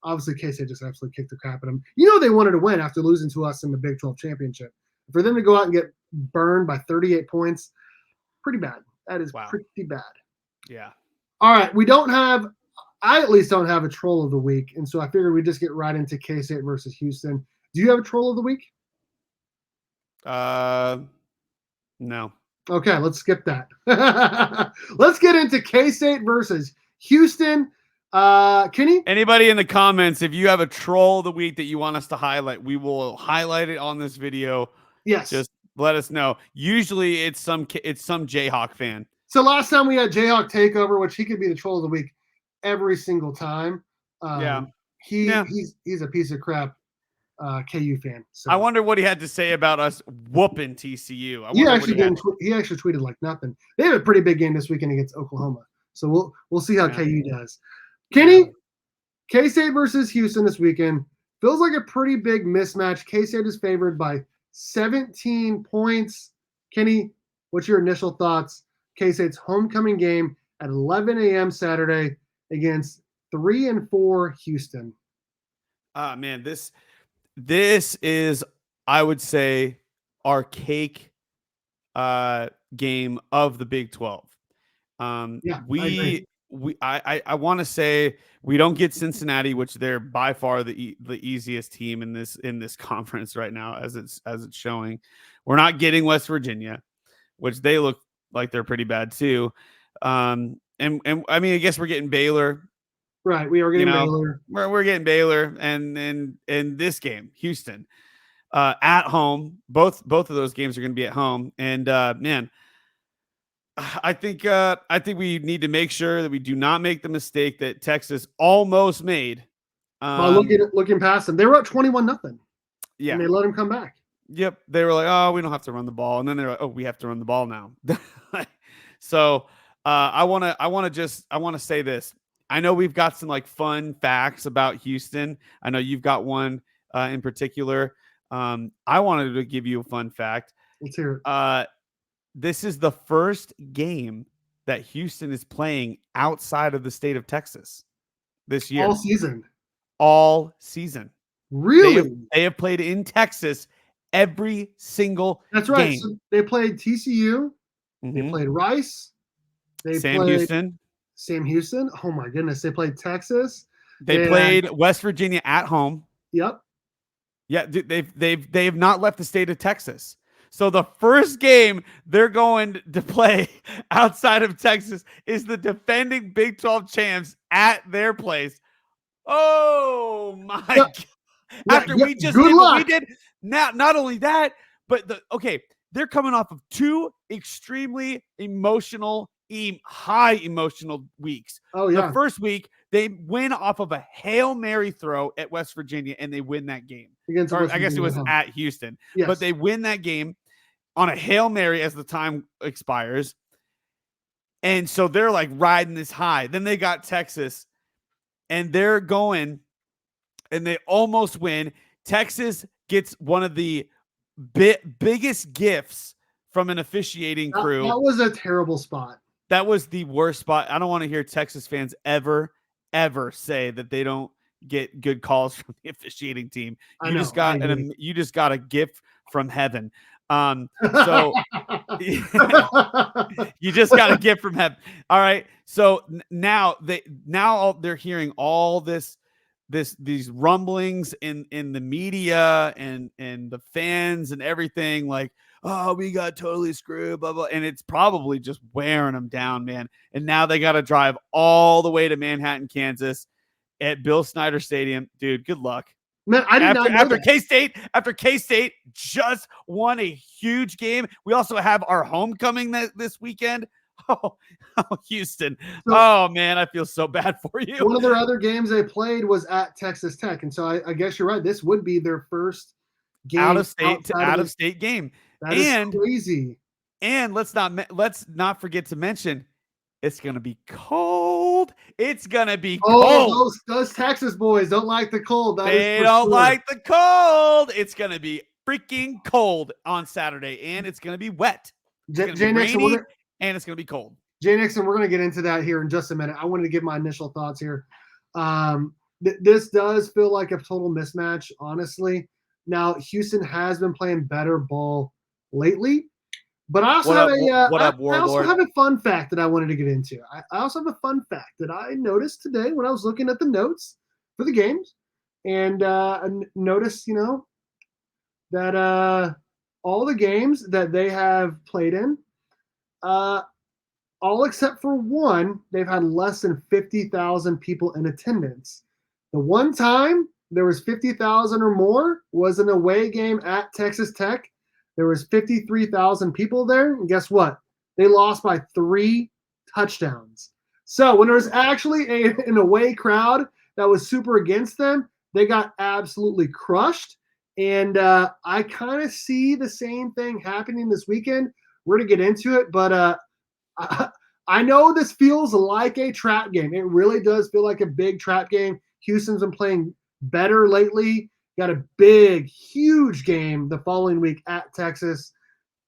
S2: obviously K-State just absolutely kicked the crap at them. They wanted to win after losing to us in the Big 12 championship. For them to go out and get burned by 38 points, pretty bad. That is pretty bad.
S3: Yeah.
S2: All right. I at least don't have a troll of the week. And so I figured we'd just get right into K-State versus Houston. Do you have a troll of the week?
S3: No.
S2: Okay, let's skip that. Let's get into K-State versus Houston. Kenny?
S3: Anybody in the comments, if you have a troll of the week that you want us to highlight, we will highlight it on this video.
S2: Yes.
S3: Just let us know. Usually it's some Jayhawk fan.
S2: So last time we had Jayhawk Takeover, which he could be the troll of the week every single time. He's a piece of crap KU fan. So
S3: I wonder what he had to say about us whooping TCU.
S2: He actually tweeted like nothing. They have a pretty big game this weekend against Oklahoma. So we'll see how KU does. Kenny, K-State versus Houston this weekend feels like a pretty big mismatch. K-State is favored by 17 points. Kenny, what's your initial thoughts? K-State's homecoming game at 11 a.m. Saturday against 3-4 Houston.
S3: Man, this is, I would say, our cake game of the Big 12. I want to say we don't get Cincinnati, which they're by far the easiest team in this conference right now, as it's showing. We're not getting West Virginia, which they look like they're pretty bad too. And I mean, I guess we're getting Baylor.
S2: Right, we are getting Baylor.
S3: We're getting Baylor, and this game, Houston, at home. Both of those games are going to be at home, and man, I think we need to make sure that we do not make the mistake that Texas almost made.
S2: Looking past them, they were up 21-0.
S3: Yeah,
S2: and they let them come back.
S3: Yep, they were like, "Oh, we don't have to run the ball," and then they're like, "Oh, we have to run the ball now." So I want to say this. I know we've got some like fun facts about Houston. I know you've got one in particular. I wanted to give you a fun fact.
S2: Let's hear it.
S3: This is the first game that Houston is playing outside of the state of Texas this year.
S2: All season.
S3: All season.
S2: Really?
S3: They have played in Texas every single
S2: That's right.
S3: game.
S2: So they played TCU. They
S3: Mhm.
S2: played Rice. They
S3: Sam
S2: played
S3: Houston.
S2: Sam Houston. Oh my goodness. They played Texas.
S3: They played West Virginia at home.
S2: Yep.
S3: Yeah, they've not left the state of Texas. So the first game they're going to play outside of Texas is the defending Big 12 champs at their place. Oh my
S2: Yeah.
S3: God. After we just
S2: good
S3: did
S2: luck.
S3: what we did. Now, not only that, but they're coming off of two extremely high emotional weeks.
S2: Oh yeah.
S3: The first week, they win off of a Hail Mary throw at West Virginia, and they win that game.
S2: Against
S3: Or
S2: West
S3: I guess it
S2: Virginia,
S3: was at Houston.
S2: Yes.
S3: But they win that game on a Hail Mary as the time expires. And so they're like riding this high. Then they got Texas, and they're going, and they almost win. Texas gets one of the biggest gifts from an officiating crew.
S2: That was a terrible spot.
S3: That was the worst spot. I don't want to hear Texas fans ever say that they don't get good calls from the officiating team. You just got a gift from heaven. So you just got a gift from heaven. All right. So now they're hearing all these rumblings in the media and the fans and everything, like, oh, we got totally screwed, blah, blah. And it's probably just wearing them down, man. And now they got to drive all the way to Manhattan, Kansas at Bill Snyder Stadium. Dude, good luck.
S2: Man, I did not know
S3: after
S2: that.
S3: After K-State just won a huge game. We also have our homecoming this weekend. Oh, Houston. Oh, man, I feel so bad for you.
S2: One of their other games they played was at Texas Tech. And so I guess you're right. This would be their first game
S3: out of state game.
S2: That is crazy.
S3: And let's not forget to mention, it's going to be cold. It's going to be cold.
S2: Oh, those Texas boys don't like the cold.
S3: They don't like the cold. It's going to be freaking cold on Saturday, and it's going to be wet. It's going to be rainy, and it's going to be cold.
S2: Jay Nixon, we're going to get into that here in just a minute. I wanted to give my initial thoughts here. This does feel like a total mismatch, honestly. Now, Houston has been playing better ball lately, but I also have a fun fact that I wanted to get into. I also have a fun fact that I noticed today when I was looking at the notes for the games, and I noticed, that all the games that they have played in, all except for one, they've had less than 50,000 people in attendance. The one time there was 50,000 or more was an away game at Texas Tech. There was 53,000 people there, and guess what? They lost by 3 touchdowns. So when there was actually an away crowd that was super against them, they got absolutely crushed. And I kind of see the same thing happening this weekend. We're going to get into it, but I know this feels like a trap game. It really does feel like a big trap game. Houston's been playing better lately. Got a big, huge game the following week at Texas.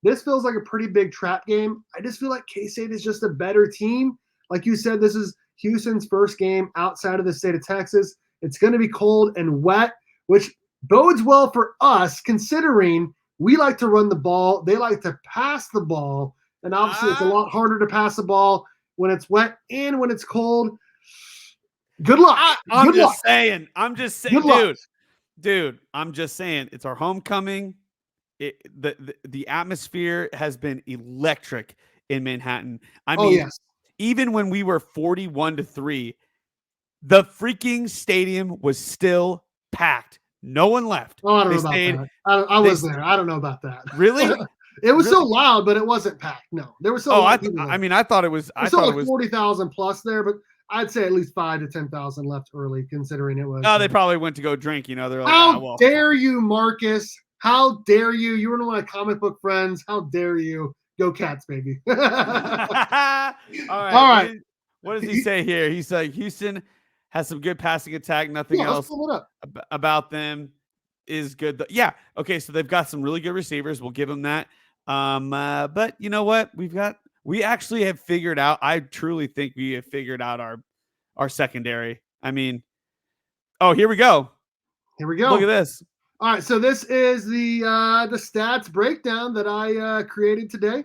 S2: This feels like a pretty big trap game. I just feel like K-State is just a better team. Like you said, this is Houston's first game outside of the state of Texas. It's going to be cold and wet, which bodes well for us considering we like to run the ball. They like to pass the ball. And obviously it's a lot harder to pass the ball when it's wet and when it's cold. Good luck.
S3: I'm just saying, dude, I'm just saying, it's our homecoming. The atmosphere has been electric in Manhattan. I mean,
S2: yes.
S3: Even when we were 41-3, the freaking stadium was still packed. No one left.
S2: Oh, I don't know about that. I was there. I don't know about that.
S3: Really?
S2: It was so loud, but it wasn't packed. No, there was so.
S3: I thought it was. I thought it was
S2: 40,000 plus there, but I'd say at least 5,000 to 10,000 left early, considering it was.
S3: Oh, they probably went to go drink. They're like,
S2: how dare you, Marcus? How dare you? You were one of my comic book friends. How dare you? Go Cats, baby.
S3: All right. What does he say here? He's like, Houston has some good passing attack. Nothing else about them is good. Yeah. Okay. So they've got some really good receivers. We'll give them that. But you know what? We actually have figured out. I truly think we have figured out our secondary. I mean, here we go.
S2: Here we go.
S3: Look at this.
S2: All right, so this is the stats breakdown that I created today.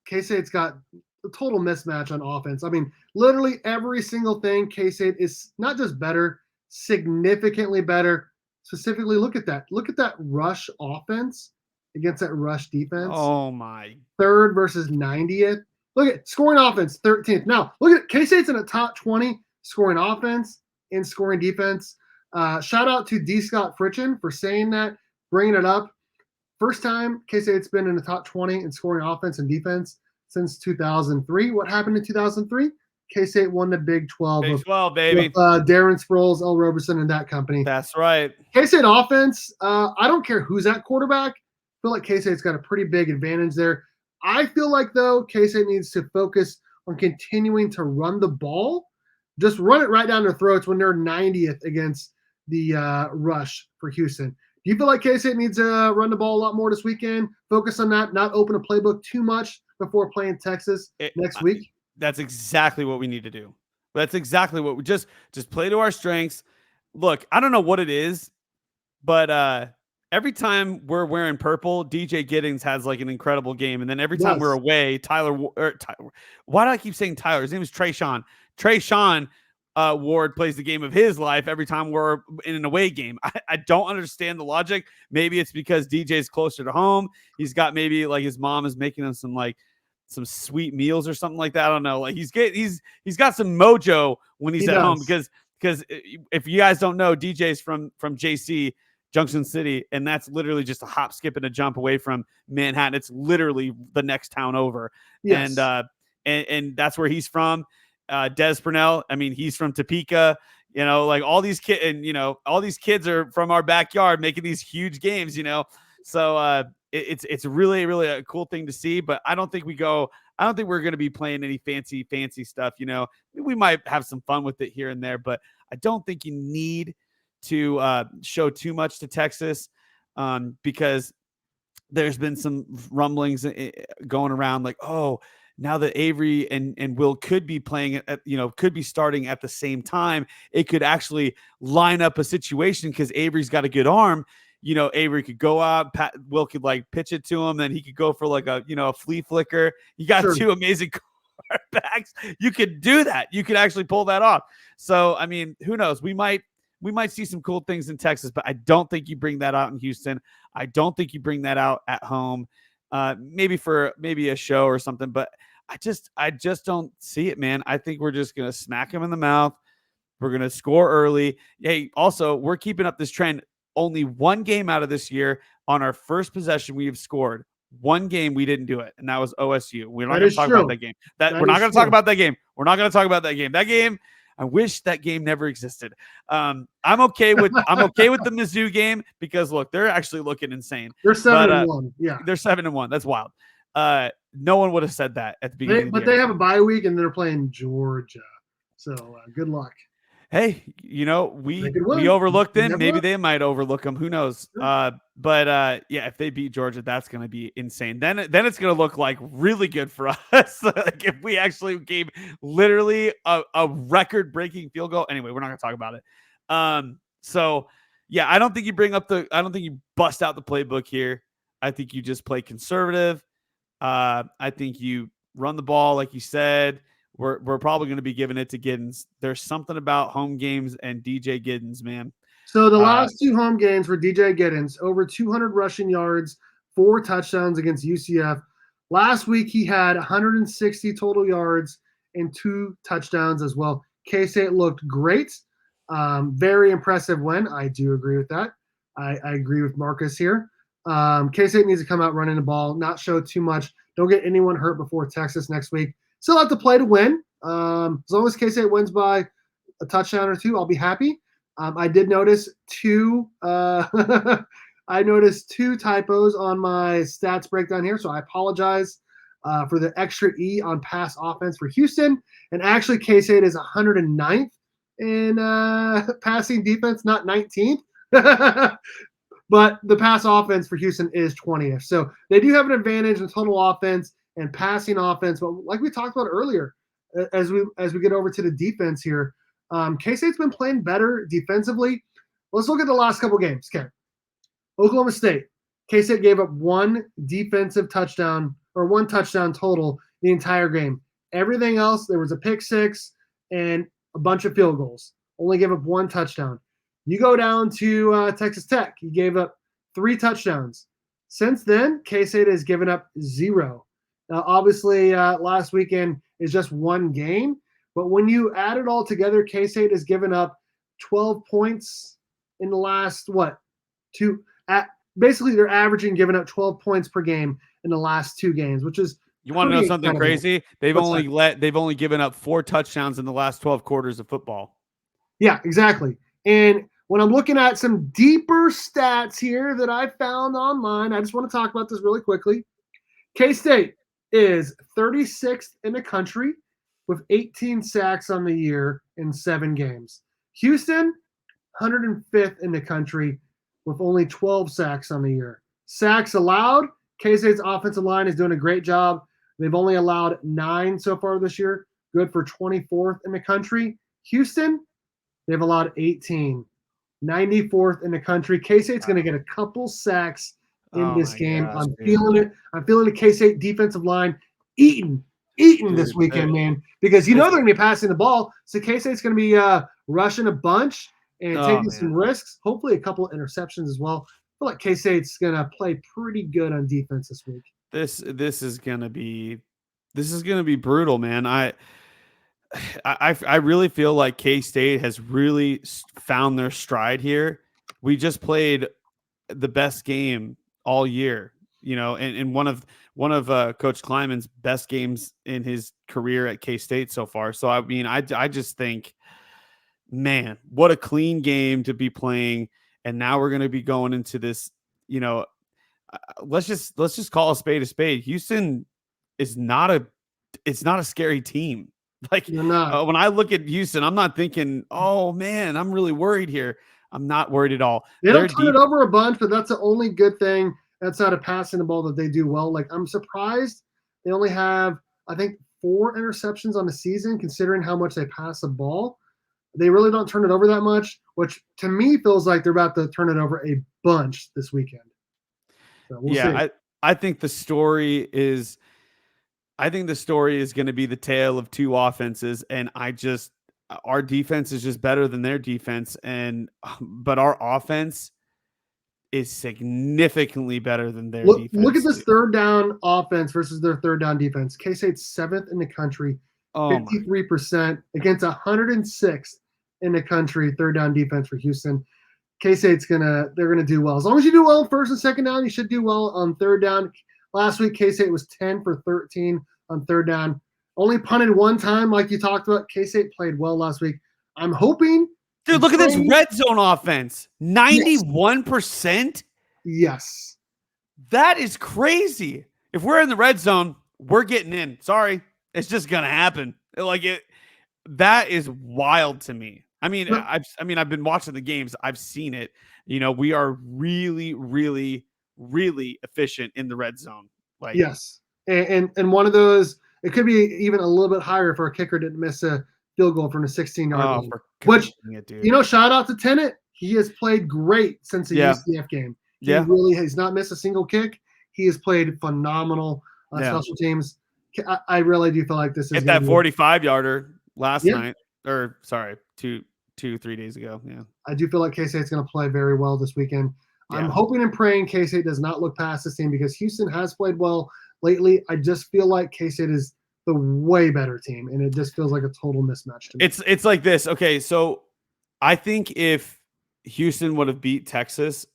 S2: K-State's got a total mismatch on offense. I mean, literally every single thing K-State is not just better, significantly better. Specifically, look at that. Look at that rush offense against that rush defense.
S3: Oh my.
S2: Third versus 90th. Look at scoring offense, 13th. Now, look at K-State's in a top 20 scoring offense and scoring defense. Shout out to D. Scott Fritchen for saying that, bringing it up. First time K-State's been in the top 20 in scoring offense and defense since 2003. What happened in 2003? K-State won the Big 12.
S3: Big 12, baby.
S2: With Darren Sproles, L. Roberson, and that company.
S3: That's right.
S2: K-State offense, I don't care who's at quarterback. I feel like K-State's got a pretty big advantage there. I feel like, though, K-State needs to focus on continuing to run the ball. Just run it right down their throats when they're 90th against the rush for Houston. Do you feel like K-State needs to run the ball a lot more this weekend? Focus on that, not open a playbook too much before playing Texas next week?
S3: That's exactly what we need to do. That's exactly what we just play to our strengths. Look, I don't know what it is, but every time we're wearing purple, DJ Giddings has like an incredible game. And then every time we're away, Tyler, why do I keep saying Tyler? His name is Trayshawn. Trayshawn Ward plays the game of his life every time we're in an away game. I don't understand the logic. Maybe it's because DJ's closer to home. He's got maybe like his mom is making him some sweet meals or something like that. I don't know. Like he's got some mojo when he's at home because if you guys don't know, DJ's from JC, Junction City, and that's literally just a hop, skip, and a jump away from Manhattan. It's literally the next town over. Yes. And that's where he's from. Des Purnell, I mean, he's from Topeka, like all these kids, and all these kids are from our backyard making these huge games, so it's really, really a cool thing to see. But I don't think we're going to be playing any fancy stuff. We might have some fun with it here and there, but I don't think you need to show too much to Texas because there's been some rumblings going around like, oh, now that Avery and Will could be playing could be starting at the same time, it could actually line up a situation because Avery's got a good arm. Avery could go out, Will could like pitch it to him, then he could go for like a flea flicker. You got two amazing quarterbacks. You could do that. You could actually pull that off. So, I mean, who knows? We might see some cool things in Texas, but I don't think you bring that out in Houston. I don't think you bring that out at home. Maybe for a show or something, but I just don't see it, man. I think we're just going to smack him in the mouth. We're going to score early. Hey, also, we're keeping up this trend. Only one game out of this year on our first possession, we have scored. One game we didn't do it, and that was OSU. We're not going to talk about that game. We're not going to talk about that game. We're not going to talk about that game. That game, I wish that game never existed. I'm okay with the Mizzou game because look, they're actually looking insane.
S2: They're 7-1. Yeah,
S3: they're 7-1. That's wild. No one would have said that at the beginning.
S2: But they have a bye week and they're playing Georgia. So good luck.
S3: Hey, we overlooked them. Maybe they might overlook them. Who knows? Sure. But if they beat Georgia, that's going to be insane. Then it's going to look like really good for us. Like if we actually gave literally a record-breaking field goal. Anyway, we're not going to talk about it. So yeah, I don't think you bust out the playbook here. I think you just play conservative. I think you run the ball like you said. We're probably going to be giving it to Giddens. There's something about home games and DJ Giddens, man.
S2: So the last two home games for DJ Giddens, over 200 rushing yards, 4 touchdowns against UCF. Last week he had 160 total yards and 2 touchdowns as well. K-State looked great. Very impressive win. I do agree with that. I agree with Marcus here. K-State needs to come out running the ball, not show too much. Don't get anyone hurt before Texas next week. Still have to play to win. As long as K-State wins by a touchdown or 2, I'll be happy. I did notice 2 I noticed 2 typos on my stats breakdown here, so I apologize for the extra E on pass offense for Houston. And actually, K-State is 109th in passing defense, not 19th. But the pass offense for Houston is 20th. So they do have an advantage in total offense and passing offense. But like we talked about earlier, as we get over to the defense here, K-State's been playing better defensively. let's look at the last couple games. Okay. Oklahoma State. K-State gave up one defensive touchdown or one touchdown total the entire game. Everything else, there was a pick six and a bunch of field goals. Only gave up one touchdown. You go down to Texas Tech. You gave up 3 touchdowns. Since then, K-State has given up 0. Now, obviously, last weekend is just one game. But when you add it all together, K-State has given up 12 points in the last, basically they're averaging giving up 12 points per game in the last 2 games, which is
S3: you want to know something
S2: incredible.
S3: crazy? They've only given up 4 touchdowns in the last 12 quarters of football.
S2: Yeah, exactly. And when I'm looking at some deeper stats here that I found online, I just want to talk about this really quickly. K-State is 36th in the country with 18 sacks on the year in 7 games. Houston, 105th in the country with only 12 sacks on the year. Sacks allowed, K-State's offensive line is doing a great job. They've only allowed 9 so far this year, good for 24th in the country. Houston, they've allowed 18, 94th in the country. K-State's going to get a couple sacks in this game.
S3: Gosh,
S2: I'm feeling it. I'm feeling the K-State defensive line eating this weekend, man, because they're going to be passing the ball. So K-State's going to be rushing a bunch and taking some risks, hopefully a couple of interceptions as well. I feel like K-State's going to play pretty good on defense this week.
S3: This is going to be brutal, man. I really feel like K-State has really found their stride here. We just played the best game all year, and one of Coach Kleiman's best games in his career at K-State so far. So I mean, I just think, man, what a clean game to be playing. And now we're going to be going into this, let's just call a spade. Houston is not a scary team. Like when I look at Houston, I'm not thinking, oh man, I'm really worried here. I'm not worried at all.
S2: They don't turn it over a bunch, but that's the only good thing outside of passing the ball that they do well. Like, I'm surprised they only have, I think, 4 interceptions on the season, considering how much they pass the ball. They really don't turn it over that much, which to me feels like they're about to turn it over a bunch this weekend. So we'll see.
S3: I think the story is going to be the tale of 2 offenses, and our defense is just better than their defense, but our offense is significantly better than their defense.
S2: Look at this third down offense versus their third down defense. K-State's 7th in the country, 53% against 106th in the country third down defense for Houston. K-State's they're gonna do well. As long as you do well on first and second down, you should do well on third down. Last week, K-State was 10 for 13 on third down. Only punted 1 time, like you talked about. K-State played well last week. I'm hoping.
S3: Dude, look at this red zone offense. 91%?
S2: Yes.
S3: That is crazy. If we're in the red zone, we're getting in. Sorry. It's just going to happen. That is wild to me. I mean, I've been watching the games. I've seen it. We are really, really, really efficient in the red zone.
S2: Yes. And one of those, it could be even a little bit higher if our kicker didn't miss a field goal from a 16-yard line. Which, shout out to Tennant. He has played great since the UCF game. He's not missed a single kick. He has played phenomenal on special teams. I really do feel like this is
S3: hit that 45-yarder last night, or sorry, 3 days ago. Yeah,
S2: I do feel like K-State's going to play very well this weekend. Yeah. I'm hoping and praying K-State does not look past this team, because Houston has played well lately. I just feel like K-State is the way better team, and it just feels like a total mismatch to me.
S3: It's like this. Okay, so I think if Houston would have beat Texas,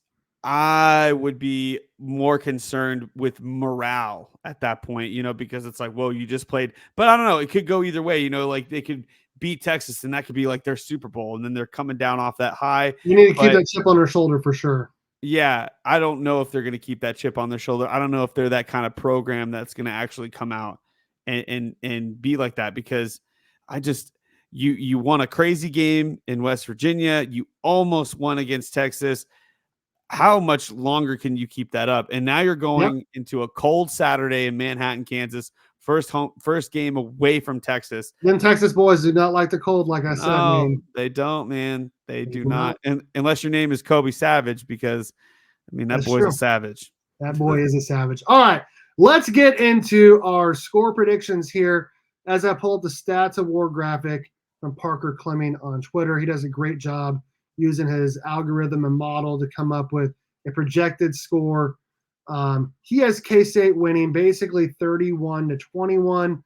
S3: I would be more concerned with morale at that point, because it's like, well, you just played. But I don't know. It could go either way. Like they could beat Texas, and that could be like their Super Bowl, and then they're coming down off that high.
S2: You need to keep that chip on their shoulder for sure.
S3: Yeah, I don't know if they're going to keep that chip on their shoulder. I don't know if they're that kind of program that's going to actually come out and be like that, because you won a crazy game in West Virginia. You almost won against Texas. How much longer can you keep that up? And now you're going into a cold Saturday in Manhattan, Kansas First game away from Texas.
S2: Them Texas boys do not like the cold, like I said,
S3: No,
S2: man.
S3: they don't, man. They do
S2: do
S3: not. And unless your name is Kobe Savage, because I mean that
S2: That's
S3: boy's
S2: true.
S3: a savage.
S2: That boy is a savage. All right, let's get into our score predictions here as I pull up the stats award graphic from Parker Clemming on Twitter. He does a great job using his algorithm and model to come up with a projected score. He has K-State winning basically 31-21,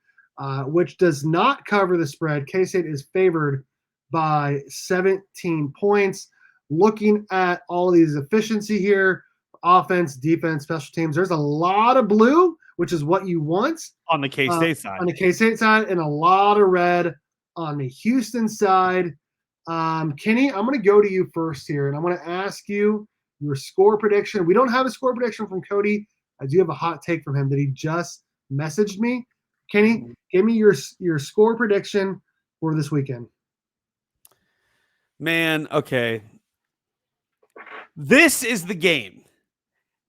S2: which does not cover the spread. K-State is favored by 17 points. Looking at all of these efficiency here, offense, defense, special teams, there's a lot of blue, which is what you want
S3: On the K-State side.
S2: on the K-State side, and a lot of red on the Houston side. Kenny, I'm going to go to you first here, and I'm going to ask you your score prediction. We don't have a score prediction from Cody. I do have a hot take from him that he just messaged me. Kenny, give me your score prediction for this weekend.
S3: Man, okay. This is the game.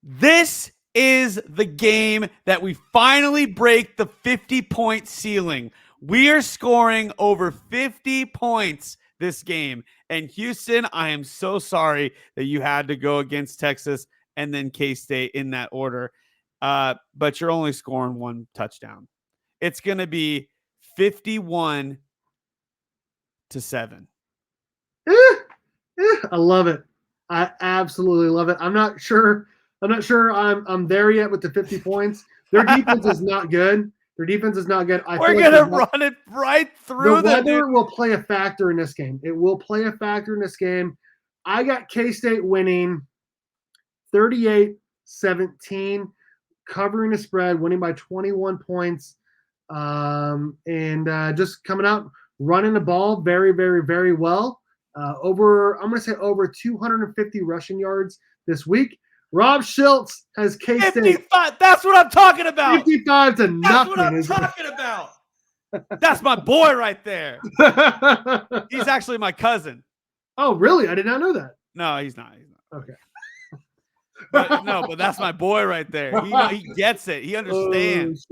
S3: This is the game that we finally break the 50-point ceiling. We are scoring over 50 points this game. And Houston, I am so sorry that you had to go against Texas and then K-State in that order. But you're only scoring one touchdown. It's going to be 51-7.
S2: I love it. I absolutely love it. I'm not sure I'm there yet with the 50 points. Their defense is not good. We're
S3: gonna run it right through
S2: the weather will play a factor in this game. It will play a factor in this game. I got K-State winning 38-17, covering the spread, winning by 21 points, and just coming out running the ball very, very, very well. I'm going to say over 250 rushing yards this week. Rob Schultz has K-State.
S3: 55. That's what I'm talking about.
S2: 55 to nothing.
S3: That's what I'm talking about. That's my boy right there. He's actually my cousin.
S2: Oh, really? I did not know that.
S3: No, he's not.
S2: Okay.
S3: But that's my boy right there. He gets it. He understands.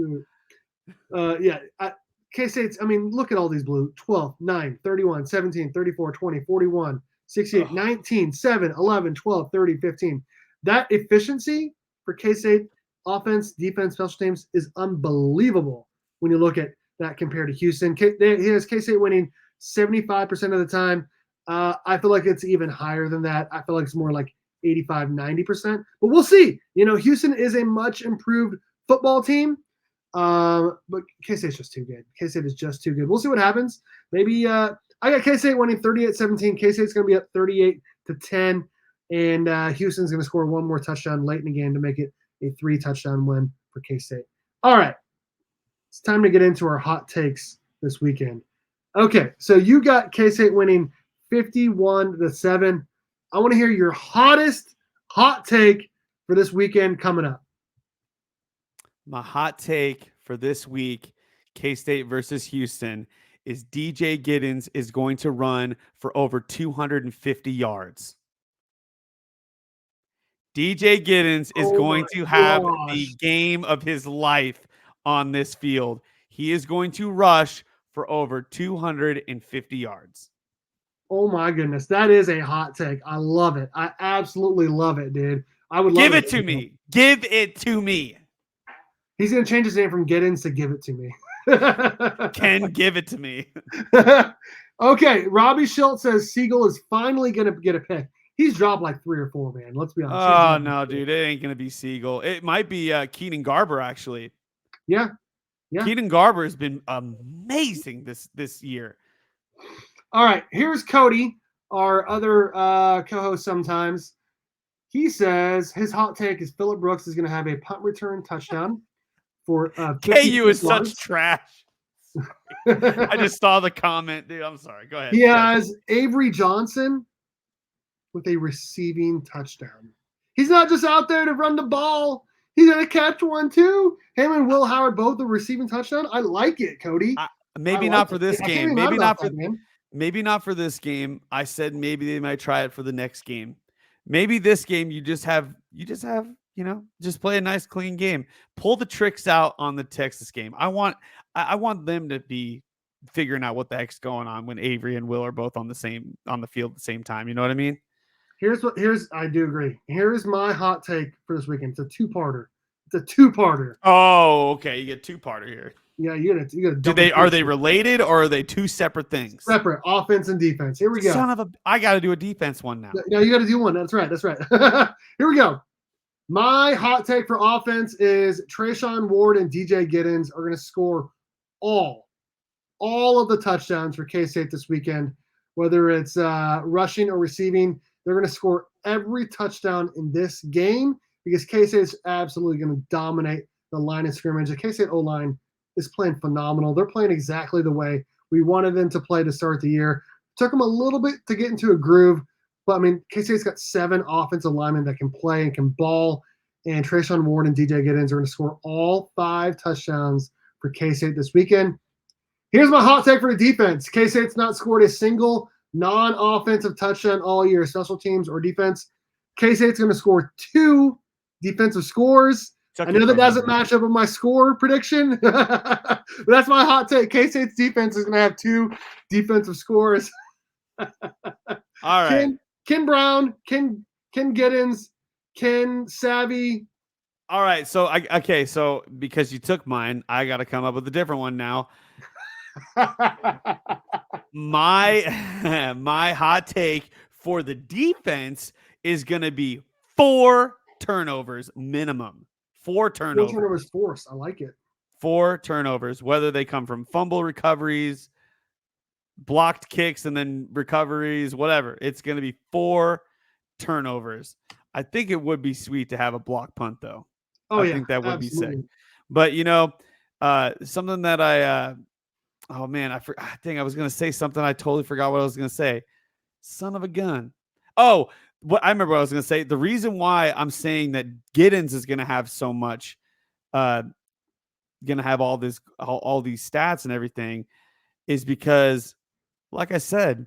S2: Yeah. K-State's, look at all these blue. 12, 9, 31, 17, 34, 20, 41, 68, 19, 7, 11, 12, 30, 15. That efficiency for K-State offense, defense, special teams is unbelievable when you look at that compared to Houston. He has K-State winning 75% of the time. I feel like it's even higher than that. I feel like it's more like 85, 90%. But we'll see. Houston is a much improved football team. But K-State's just too good. K-State is just too good. We'll see what happens. Maybe I got K-State winning 38-17. K-State's going to be up 38-10. And Houston's going to score one more touchdown late in the game to make it a 3-touchdown win for K-State. All right. It's time to get into our hot takes this weekend. Okay, so you got K-State winning 51-7. I want to hear your hottest hot take for this weekend coming up.
S3: My hot take for this week, K-State versus Houston, is DJ Giddens is going to run for over 250 yards. DJ Giddens is going to have the game of his life on this field. He is going to rush for over 250 yards.
S2: Oh my goodness, that is a hot take. I love it. I absolutely love it, dude. I would love
S3: Give it to me. Give it to me.
S2: He's going to change his name from Giddens to Give It to Me.
S3: Ken, give it to me.
S2: Okay, Robbie Schultz says Siegel is finally going to get a pick. He's dropped like 3 or 4, man. Let's be honest.
S3: Oh, no, dude. It ain't going to be Siegel. It might be Keenan Garber, actually.
S2: Yeah.
S3: Keenan Garber has been amazing this year.
S2: All right, here's Cody, our other co-host sometimes. He says his hot take is Phillip Brooks is going to have a punt return touchdown for
S3: KU is such trash. I just saw the comment, dude. I'm sorry. Go ahead.
S2: He has Avery Johnson with a receiving touchdown. He's not just out there to run the ball. He's going to catch one too. Him and Will Howard both a receiving touchdown. I like it, Cody.
S3: Maybe not for this game. Maybe not for this game. I said maybe they might try it for the next game. Maybe this game you just have just play a nice, clean game. Pull the tricks out on the Texas game. I want them to be figuring out what the heck's going on when Avery and Will are both on the field at the same time. You know what I mean?
S2: I do agree. Here's my hot take for this weekend. It's a two-parter.
S3: Oh, okay. You get two-parter here.
S2: Yeah, you gotta.
S3: Are they related or are they two separate things?
S2: Separate, offense and defense. Here we go.
S3: I got to do a defense one now.
S2: No, you got to do one. That's right. Here we go. My hot take for offense is Trayshawn Ward and DJ Giddens are going to score all of the touchdowns for K-State this weekend, whether it's rushing or receiving. They're going to score every touchdown in this game because K-State is absolutely going to dominate the line of scrimmage. The K-State O-line is playing phenomenal. They're playing exactly the way we wanted them to play to start the year. Took them a little bit to get into a groove, but I mean, K-State's got 7 offensive linemen that can play and can ball, and Trayshawn Ward and DJ Giddens are going to score all 5 touchdowns for K-State this weekend. Here's my hot take for the defense. K-State's not scored a single non-offensive touchdown all year, special teams or defense. K-State's going to score 2 defensive scores. I know that doesn't match up with my score prediction, but that's my hot take. K-State's defense is going to have 2 defensive scores.
S3: All right.
S2: Ken Brown, Ken Giddens, Ken Savvy.
S3: All right. So, so because you took mine, I got to come up with a different one now. My hot take for the defense is going to be 4 turnovers minimum. 4 turnovers.
S2: 4 turnovers forced. I like it.
S3: 4 turnovers, whether they come from fumble recoveries, blocked kicks, and then recoveries, whatever. It's going to be 4 turnovers. I think it would be sweet to have a block punt, though. I think that would be sick. But, something that I think I was going to say something. I totally forgot what I was going to say. Son of a gun. Oh, I remember what I was going to say. The reason why I'm saying that Giddens is going to have so much, going to have all these stats and everything is because, like I said,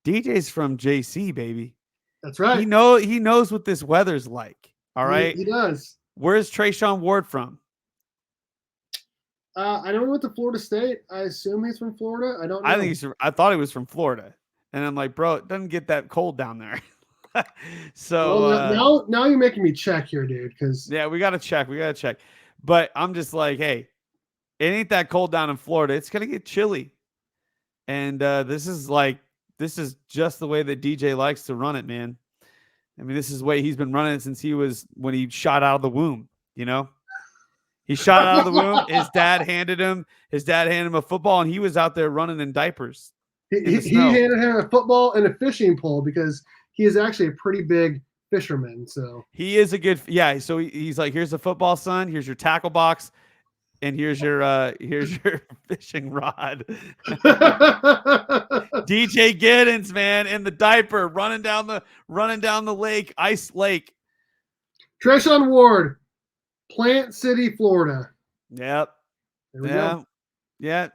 S3: DJ's from JC, baby.
S2: That's right.
S3: He knows what this weather's like. All right.
S2: He does.
S3: Where's Trayshawn Ward from?
S2: I know he went to Florida State. I assume he's from Florida. I don't know.
S3: I thought he was from Florida. And I'm like, bro, it doesn't get that cold down there. So
S2: now you're making me check here, dude. Because
S3: we gotta check. But I'm just like, hey, it ain't that cold down in Florida. It's gonna get chilly. And this is just the way that DJ likes to run it, man. I mean, this is the way he's been running it since when he shot out of the womb. He shot out of the womb. His dad handed him a football, and he was out there running in diapers.
S2: He handed him a football and a fishing pole because he is actually a pretty big fisherman. So
S3: he is a good, yeah. So he's like, here's a football, son. Here's your tackle box, and here's your fishing rod. DJ Giddens, man, in the diaper, running down the lake, ice lake.
S2: Trayshawn Ward, Plant City, Florida.
S3: Yep.
S2: There we go.
S3: Yeah.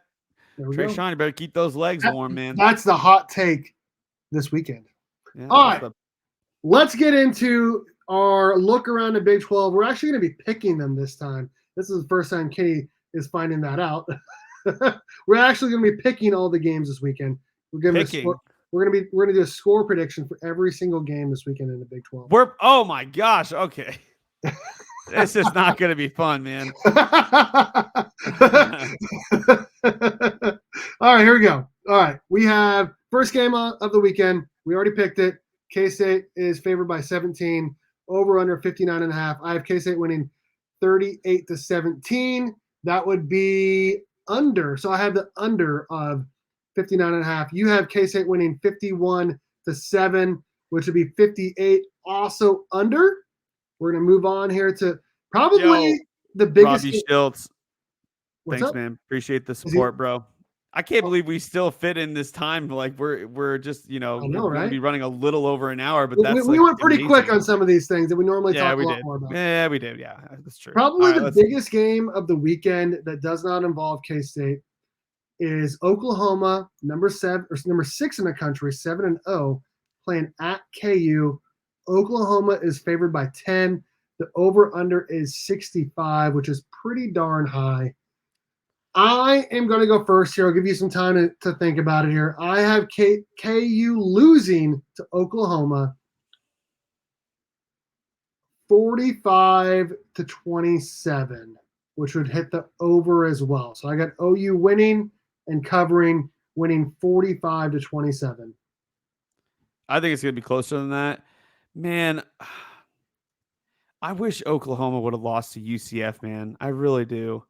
S3: Trayshawn, you better keep those legs warm, man.
S2: That's the hot take this weekend. Yeah, all right. Let's get into our look around the Big 12. We're actually going to be picking them this time. This is the first time Kenny is finding that out. We're actually going to be picking all the games this weekend. We're going to do a score prediction for every single game this weekend in the Big 12.
S3: Oh my gosh. Okay. This is not going to be fun, man.
S2: All right, here we go. All right, we have first game of the weekend. We already picked it. K-State is favored by 17, over under 59.5. I have K-State winning 38-17. That would be under. So I have the under of 59.5. You have K-State winning 51-7, which would be 58. Also under. We're going to move on here to probably the biggest.
S3: Robbie Schultz. Thanks, man. Appreciate the support, bro. I can't believe we still fit in this time. Like we're just, we're going to be running a little over an hour, but
S2: we went pretty quick on some of these things that we normally talk a lot more about.
S3: Yeah, we did. Yeah, that's true.
S2: Probably the biggest game of the weekend that does not involve K-State is Oklahoma, number 6 in the country, 7-0, playing at KU. Oklahoma is favored by 10. The over-under is 65, which is pretty darn high. I am going to go first here. I'll give you some time to think about it here. I have KU losing to Oklahoma 45-27, which would hit the over as well. So I got OU winning and covering, winning 45-27.
S3: I think it's going to be closer than that. Man, I wish Oklahoma would have lost to UCF, man. I really do.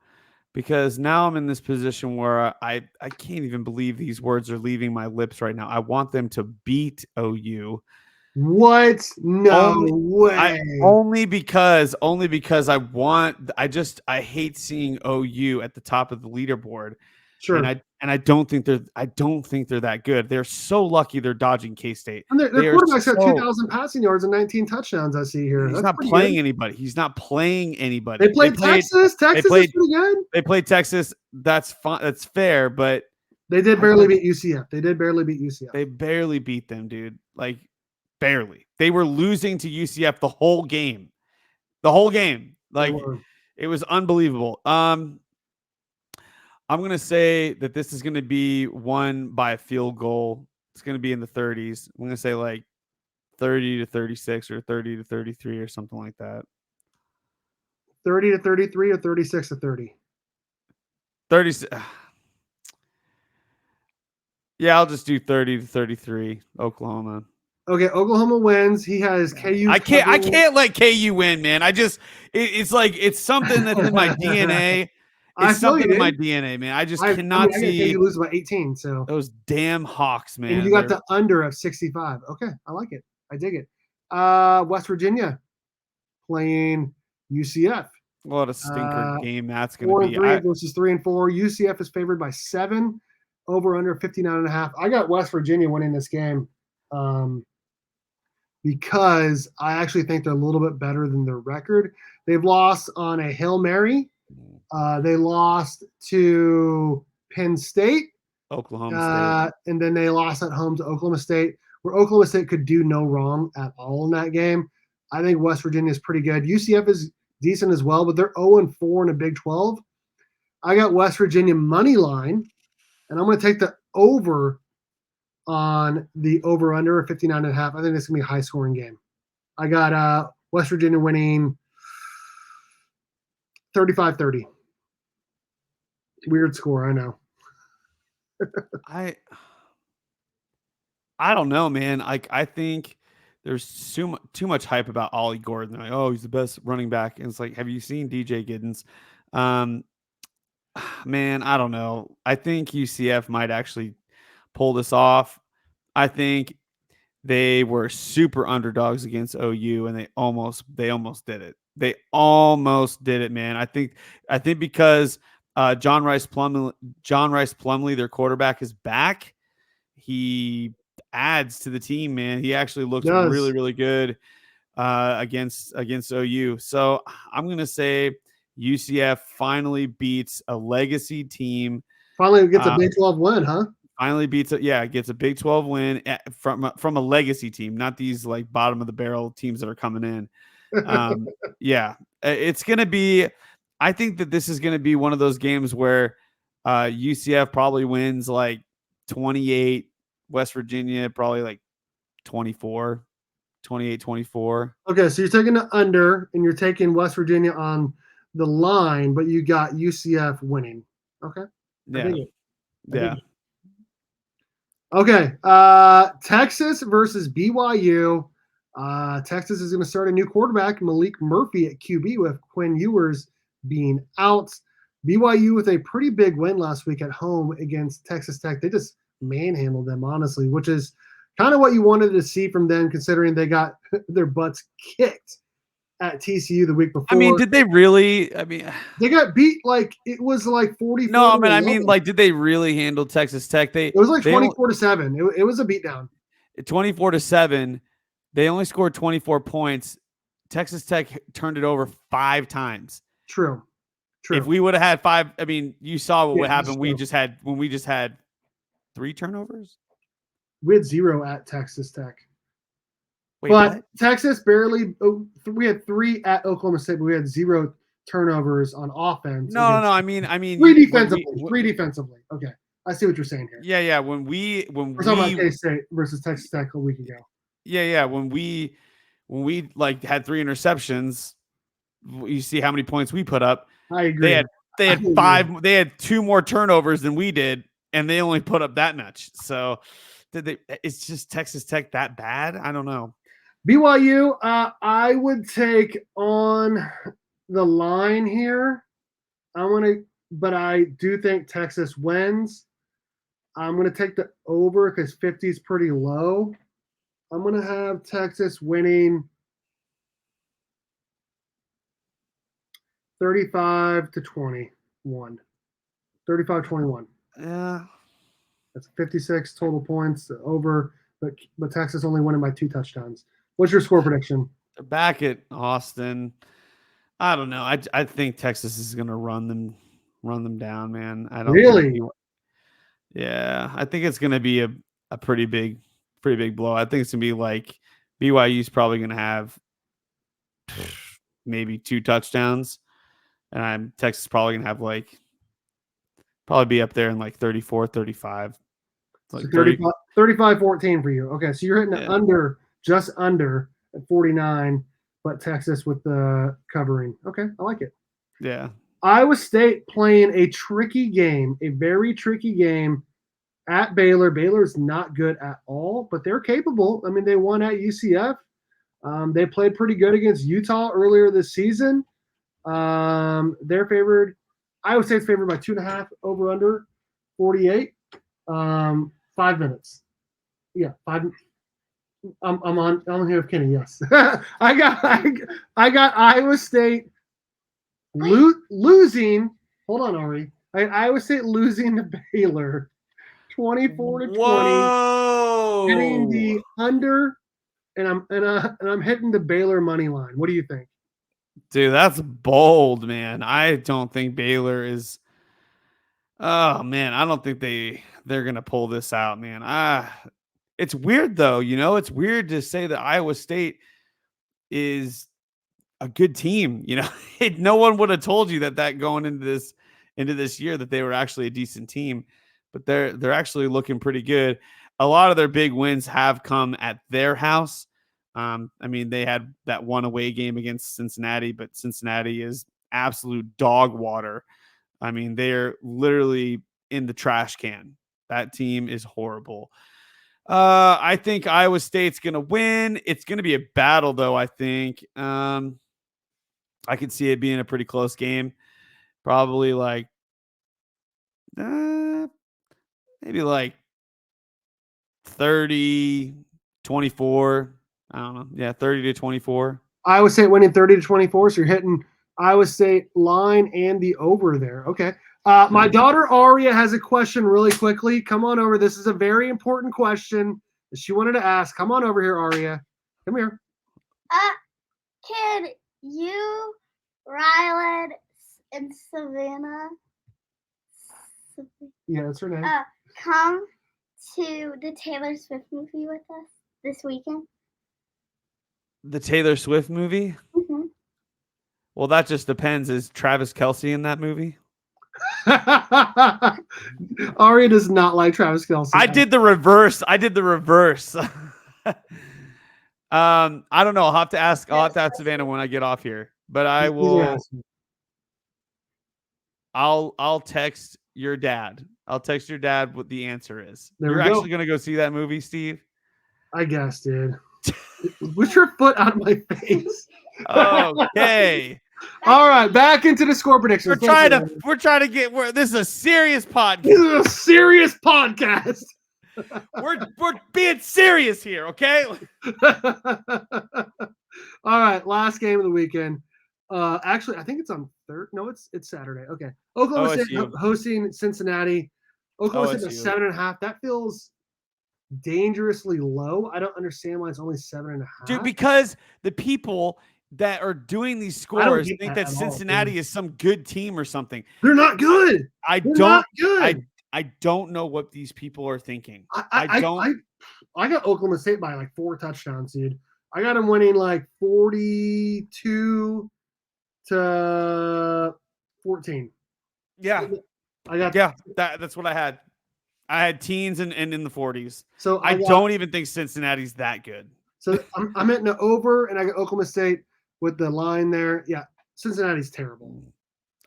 S3: Because now I'm in this position where I can't even believe these words are leaving my lips right now. I want them to beat OU.
S2: What? No way.
S3: Only because I hate seeing OU at the top of the leaderboard.
S2: Sure.
S3: And I don't think they're that good. They're so lucky they're dodging K-State.
S2: And their quarterback's got 2,000 passing yards and 19 touchdowns. I see here.
S3: He's not playing anybody. He's not playing anybody.
S2: They played Texas. Texas is pretty good.
S3: They played Texas. That's fine. That's fair, but
S2: they did barely beat UCF. They
S3: barely beat them, dude. Like barely. They were losing to UCF the whole game. Like it was unbelievable. I'm going to say that this is going to be won by a field goal. It's going to be in the 30s. I'm going to say like 30-36 or 30-33 or something like that.
S2: 30-33 or 36-30?
S3: 30. Yeah, I'll just do 30-33 Oklahoma.
S2: Okay, Oklahoma wins. He has KU.
S3: I can't let KU win, man. It's like it's something that's in my DNA. It's something in my DNA, man. I cannot see
S2: you lose by 18. So
S3: those damn Hawks, man.
S2: And you got the under of 65. Okay, I like it. I dig it. West Virginia playing UCF.
S3: What a stinker game that's going to be.
S2: 4-3 versus 3-4. UCF is favored by 7. Over under 59.5. I got West Virginia winning this game because I actually think they're a little bit better than their record. They've lost on a Hail Mary. They lost to Penn State,
S3: Oklahoma State,
S2: and then they lost at home to Oklahoma State, where Oklahoma State could do no wrong at all in that game. I think West Virginia is pretty good. UCF is decent as well, but they're 0-4 in a Big 12. I got West Virginia money line, and I'm going to take the over on the over-under of 59.5. I think it's going to be a high-scoring game. I got West Virginia winning 35-30. Weird score, I know.
S3: I don't know, man. I think there's too much hype about Ollie Gordon. Like, oh, he's the best running back. And it's like, have you seen DJ Giddens? Man, I don't know. I think UCF might actually pull this off. I think they were super underdogs against OU, and they almost did it. They almost did it, man. I think because John Rice Plumlee, their quarterback, is back. He adds to the team, man. He actually looks really, really good against OU. So I'm gonna say UCF finally beats a legacy team.
S2: Finally gets a Big 12 win, huh?
S3: Finally gets a Big 12 win from a legacy team, not these like bottom of the barrel teams that are coming in. Yeah, it's going to be, I think that this is going to be one of those games where UCF probably wins like 28, West Virginia probably like 24, 28-24.
S2: Okay, so you're taking the under and you're taking West Virginia on the line, but you got UCF winning. Okay.
S3: Yeah.
S2: Okay. Texas versus BYU. Texas is going to start a new quarterback, Malik Murphy at QB, with Quinn Ewers being out. BYU with a pretty big win last week at home against Texas Tech. They just manhandled them, honestly, which is kind of what you wanted to see from them, considering they got their butts kicked at TCU the week before.
S3: I mean, did they really? I mean,
S2: they got beat like it was like 40.
S3: No, I mean, like, did they really handle Texas Tech? It
S2: was like 24-7. It was a beatdown.
S3: 24-7. They only scored 24 points. Texas Tech turned it over 5 times.
S2: True.
S3: If we would have had 5, I mean, you saw what would happen. We just had 3 turnovers.
S2: We had 0 at Texas Tech.
S3: Wait,
S2: but
S3: what?
S2: Texas barely. We had 3 at Oklahoma State, but we had 0 turnovers on offense.
S3: No.
S2: against-
S3: I mean,
S2: three
S3: when
S2: defensively.
S3: we,
S2: 3 defensively. Okay, I see what you're saying here.
S3: yeah. When
S2: We're talking about
S3: we,
S2: K-State versus Texas Tech a week ago.
S3: yeah. When we like had 3 interceptions, you see how many points we put up.
S2: I agree.
S3: They
S2: I
S3: had
S2: agree.
S3: 5. They had 2 more turnovers than we did, and they only put up that much. So, it's just Texas Tech that bad? I don't know.
S2: BYU, I would take on the line here. But I do think Texas wins. I'm gonna take the over because 50 is pretty low. I'm gonna have Texas winning 35-21. 35-21.
S3: Yeah.
S2: That's 56 total points over, but Texas only winning by 2 touchdowns. What's your score prediction?
S3: They're back at Austin. I don't know. I think Texas is gonna run them down, man. I don't
S2: Really?
S3: Yeah, I think it's gonna be a pretty big blow. I think it's gonna be like BYU's probably gonna have maybe 2 touchdowns, and Texas probably gonna have like probably be up there in like 34, 35. Like
S2: So 35-14 for you. Okay, so you're hitting
S3: Yeah.
S2: just under at 49, but Texas with the covering. Okay, I like it.
S3: Yeah.
S2: Iowa State playing a very tricky game at Baylor. Baylor's not good at all, but they're capable. I mean, they won at UCF. They played pretty good against Utah earlier this season. They're favored. Iowa State's favored by 2.5 over under 48. 5 minutes. Yeah, 5. I'm here with Kenny. Yes, I got Iowa State losing. Hold on, Ari. Iowa State losing to Baylor, 24-20.
S3: Whoa!
S2: Hitting the under, and I'm hitting the Baylor money line. What do you think?
S3: Dude, that's bold, man. I don't think Baylor is. Oh man, I don't think they're gonna pull this out, man. It's weird though. It's weird to say that Iowa State is a good team. No one would have told you that going into this year that they were actually a decent team, but they're actually looking pretty good. A lot of their big wins have come at their house. I mean, they had that one away game against Cincinnati, but Cincinnati is absolute dog water. I mean, they're literally in the trash can. That team is horrible. I think Iowa State's going to win. It's going to be a battle, though, I think. I could see it being a pretty close game. Probably like maybe like 30-24. I don't know. Yeah, 30-24.
S2: Iowa State winning 30-24. So you're hitting Iowa State line and the over there. Okay. My daughter Aria has a question really quickly. Come on over. This is a very important question that she wanted to ask. Come on over here, Aria. Come here.
S4: Can you, Ryland, and Savannah,
S2: Yeah, that's her name.
S4: come to the Taylor Swift movie with us this weekend?
S3: The Taylor Swift movie?
S4: Mm-hmm.
S3: Well, that just depends. Is Travis Kelce in that movie?
S2: Aria does not like Travis Kelce.
S3: I did the reverse. I don't know. I'll have to ask Savannah when I get off here. But I will. I'll text your dad. I'll text your dad what the answer is. You're actually going to go see that movie, Steve?
S2: I guess, dude. Put your foot out of my face.
S3: Okay.
S2: All right, back into the score predictions.
S3: We're trying to get where this is a serious podcast.
S2: This is a serious podcast.
S3: We're being serious here, okay?
S2: All right, last game of the weekend. Actually, I think it's on third. No, it's Saturday. Okay, Oklahoma State hosting Cincinnati. Oklahoma State 7.5. That feels dangerously low. I don't understand why it's only 7.5.
S3: Dude, because the people that are doing these scores think that Cincinnati is some good team or something.
S2: They're not good.
S3: I don't know what these people are thinking.
S2: I got Oklahoma State by like 4 touchdowns, dude. I got them winning like 42 to 14.
S3: Yeah.
S2: I got
S3: That's what I had. I had teens and in the 40s.
S2: So
S3: I don't even think Cincinnati's that good.
S2: So I'm hitting the over, and I got Oklahoma State with the line there. Yeah, Cincinnati's terrible.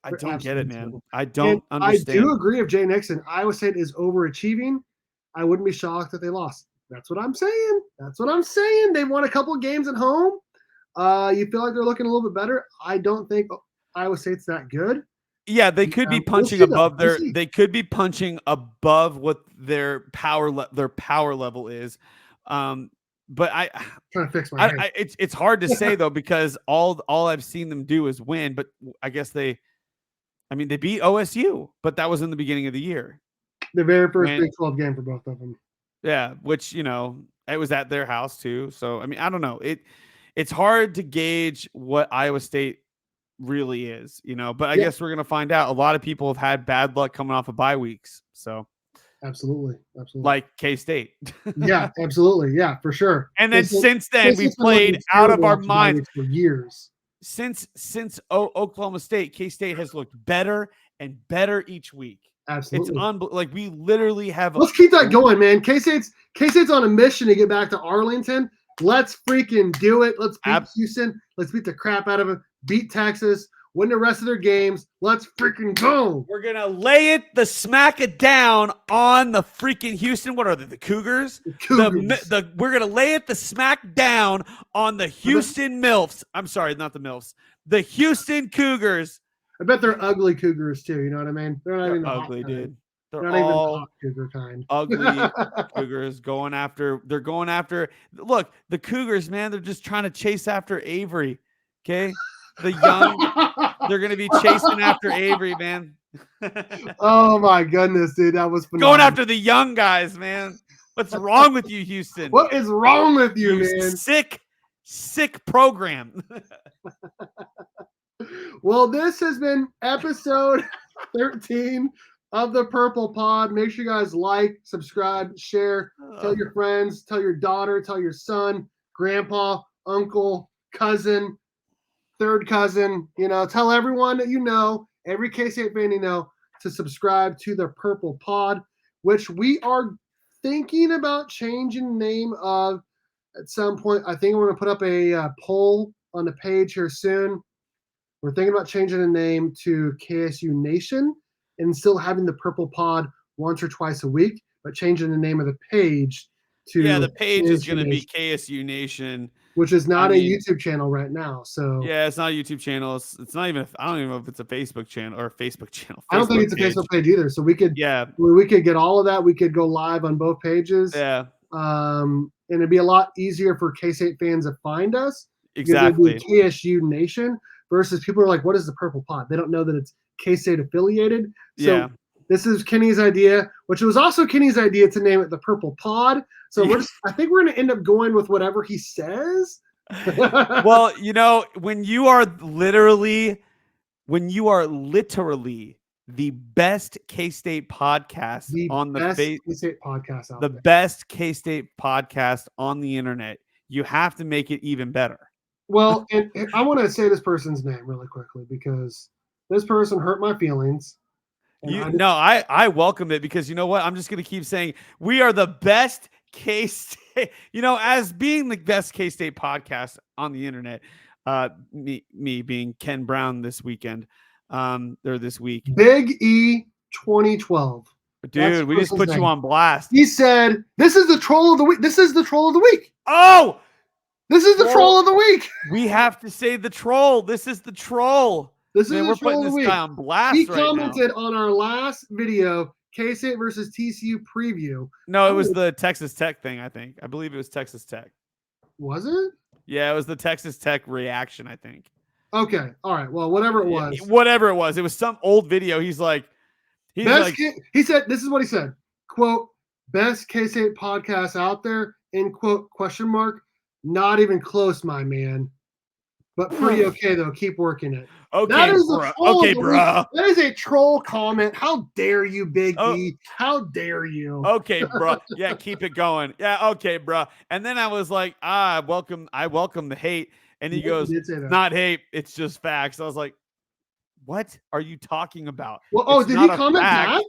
S3: I
S2: They're
S3: don't get it,
S2: absolutely
S3: man.
S2: terrible.
S3: I don't
S2: And
S3: understand.
S2: I do agree with Jay Nixon. Iowa State is overachieving. I wouldn't be shocked if they lost. That's what I'm saying. They won a couple of games at home. You feel like they're looking a little bit better. I don't think Iowa State's that good.
S3: Yeah, they could be punching above they could be punching above what their power level is. But
S2: I'm trying to fix my hair.
S3: It's hard to say though, because all I've seen them do is win. But I guess they beat OSU, but that was in the beginning of the year.
S2: The very first Big 12 game for both of them.
S3: Yeah, which it was at their house too. So I don't know. It's hard to gauge what Iowa State really is, but I guess we're gonna find out. A lot of people have had bad luck coming off of bye weeks. So
S2: absolutely.
S3: Like K-State.
S2: Yeah, absolutely. Yeah, for sure.
S3: And then since then we played out of our minds
S2: for years.
S3: Since Oklahoma State, K-State has looked better and better each week.
S2: Absolutely.
S3: It's like we literally have.
S2: Let's keep that going, man. K-State's on a mission to get back to Arlington. Let's freaking do it. Let's beat Houston. Let's beat the crap out of them. Beat Texas. Win the rest of their games. Let's freaking go.
S3: We're gonna smack it down on the freaking Houston. What are they? The Cougars.
S2: The Cougars.
S3: We're gonna lay it the smack down on the Houston Milfs. I'm sorry, not the Milfs. The Houston Cougars.
S2: I bet they're ugly Cougars too. You know what I mean? They're not even
S3: ugly, dude. They're
S2: not even the hot Cougar kind.
S3: Ugly Cougars going after. They're going after. Look, the Cougars, man. They're just trying to chase after Avery. Okay, the young. They're going to be chasing after Avery, man.
S2: Oh my goodness, dude, that was phenomenal.
S3: Going after the young guys, man. What's wrong with you, Houston?
S2: What is wrong with you, man?
S3: Sick program.
S2: Well, this has been episode 13 of the Purple Pod. Make sure you guys like, subscribe, share, tell your friends, tell your daughter, tell your son, grandpa, uncle, cousin, third cousin, tell everyone that every K-State fan to subscribe to the Purple Pod, which we are thinking about changing the name of at some point. I think we're going to put up a poll on the page here soon. We're thinking about changing the name to KSU Nation and still having the Purple Pod once or twice a week, but changing the name of the page to
S3: the page is going to be KSU Nation,
S2: which is not a YouTube channel right now. So
S3: yeah, it's not a YouTube channel. It's not even. I don't even know if it's a Facebook channel or a Facebook channel.
S2: I don't think it's a Facebook page either. So we could get all of that. We could go live on both pages.
S3: Yeah.
S2: And it'd be a lot easier for K-State fans to find us.
S3: Exactly.
S2: It'd be KSU Nation versus people are like, what is the Purple Pod? They don't know that it's K-State affiliated. So this is Kenny's idea, which was also Kenny's idea to name it the Purple Pod. So I think we're going to end up going with whatever he says.
S3: Well, when you are literally the best K-State podcast the best K-State podcast on the internet, you have to make it even better.
S2: Well, and I want to say this person's name really quickly because this person hurt my feelings.
S3: I welcome it because you know what? I'm just going to keep saying we are the best K-State, as being the best K-State podcast on the internet. Me being Ken Brown this weekend, or this week.
S2: Big E 2012.
S3: Dude, we just put you on blast.
S2: He said, "This is the troll of the week. This is the troll of the week."
S3: Oh,
S2: this is the troll of the week.
S3: We have to say the troll. This is the troll.
S2: We're
S3: putting this guy on blast.
S2: He commented on our last video, K-State versus TCU preview.
S3: No, it was the Texas Tech thing, I think. I believe it was Texas Tech.
S2: Was it?
S3: Yeah, it was the Texas Tech reaction, I think.
S2: Okay. All right. Well, whatever it was.
S3: Whatever it was. It was some old video. He said, this is what he said, quote, best K-State podcast out there, end quote, question mark. Not even close, my man.
S2: but pretty okay though. Keep working it.
S3: Okay,
S2: That is
S3: bro.
S2: a troll.
S3: Okay, bro.
S2: That is a troll comment. How dare you, Big
S3: Oh.
S2: D? How dare you?
S3: Okay, bro. Yeah, keep it going. Yeah, okay, bro. And then I was like, I welcome the hate. And he
S2: Yeah,
S3: goes,
S2: you did say that.
S3: not hate, it's just facts. I was like, what are you talking about?
S2: Well,
S3: It's
S2: did he
S3: not a
S2: comment
S3: fact.
S2: back?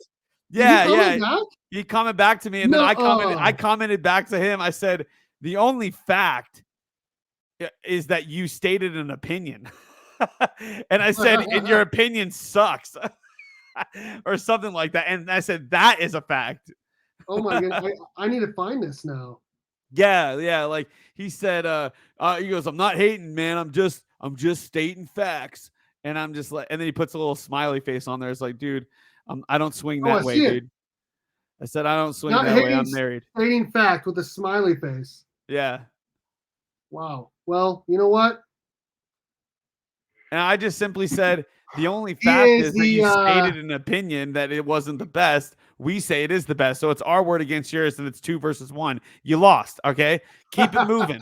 S3: Yeah,
S2: Did he
S3: yeah.
S2: comment back?
S3: He commented back to me, and then
S2: No.
S3: I commented back to him. I said, the only fact is that you stated an opinion. And I said, and your opinion sucks. Or something like that. And I said, that is a fact.
S2: Oh my god, I need to find this now.
S3: Yeah. Like he said, he goes, I'm not hating, man. I'm just stating facts. And I'm just like, and then he puts a little smiley face on there. It's like, dude, I don't swing that way, dude. I said, I don't swing
S2: Not
S3: that way.
S2: hating,
S3: I'm married.
S2: stating fact with a smiley face.
S3: Yeah.
S2: Wow. Well, you know what?
S3: And I just simply said, the only fact is that you stated an opinion that it wasn't the best. We say it is the best. So it's our word against yours, and it's 2 versus 1. You lost. Okay. Keep it moving.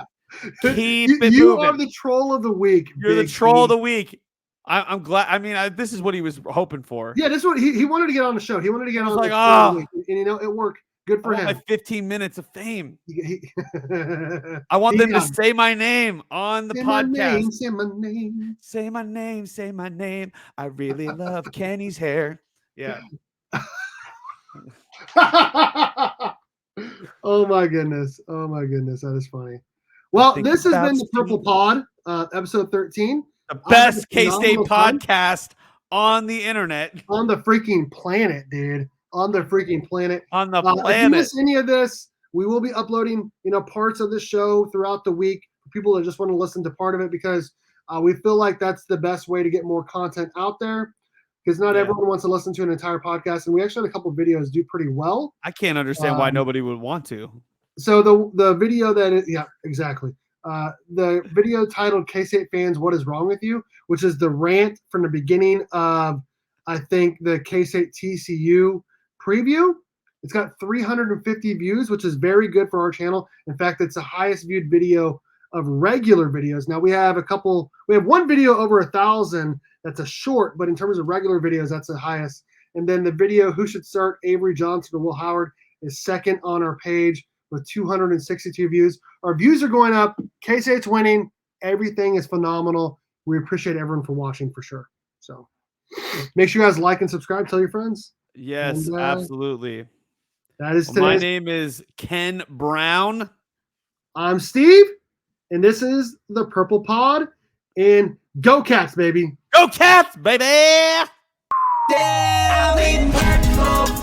S3: Keep it moving.
S2: You are the troll of the week.
S3: You're the troll of the week. I'm glad. I mean, this is what he was hoping for.
S2: Yeah, this is what he wanted to get on the show. He wanted to get on
S3: like,
S2: the show. And you know, it worked. Good for him.
S3: My 15 minutes of fame. I want them to say my name on the podcast.
S2: Say my name.
S3: Say my name. Say my name. I really love Kenny's hair. Yeah.
S2: Oh my goodness. That is funny. Well, this has been the Purple Pod, episode 13.
S3: The best K-State podcast on the internet.
S2: On the freaking planet, dude. On the freaking planet.
S3: On the planet.
S2: If you miss any of this, we will be uploading, parts of the show throughout the week for people that just want to listen to part of it, because we feel like that's the best way to get more content out there, because not everyone wants to listen to an entire podcast. And we actually had a couple of videos do pretty well.
S3: I can't understand why nobody would want to.
S2: So the video exactly. The video titled K-State Fans, What is Wrong with You?, which is the rant from the beginning of, I think, the K-State TCU preview. It's got 350 views, which is very good for our channel. In fact, it's the highest viewed video of regular videos. Now we have one video over 1,000. That's a short, but in terms of regular videos, that's the highest. And then the video, Who Should Start, Avery Johnson or Will Howard, is second on our page with 262 views. Our views are going up. K-State's winning. Everything is phenomenal. We appreciate everyone for watching for sure. So make sure you guys like and subscribe. Tell your friends.
S3: Yes,
S2: And,
S3: absolutely.
S2: That is
S3: my name is Ken Brown.
S2: I'm Steve, and this is the Purple Pod. And go Cats, baby.
S3: Go Cats, baby.
S1: Damn, they purple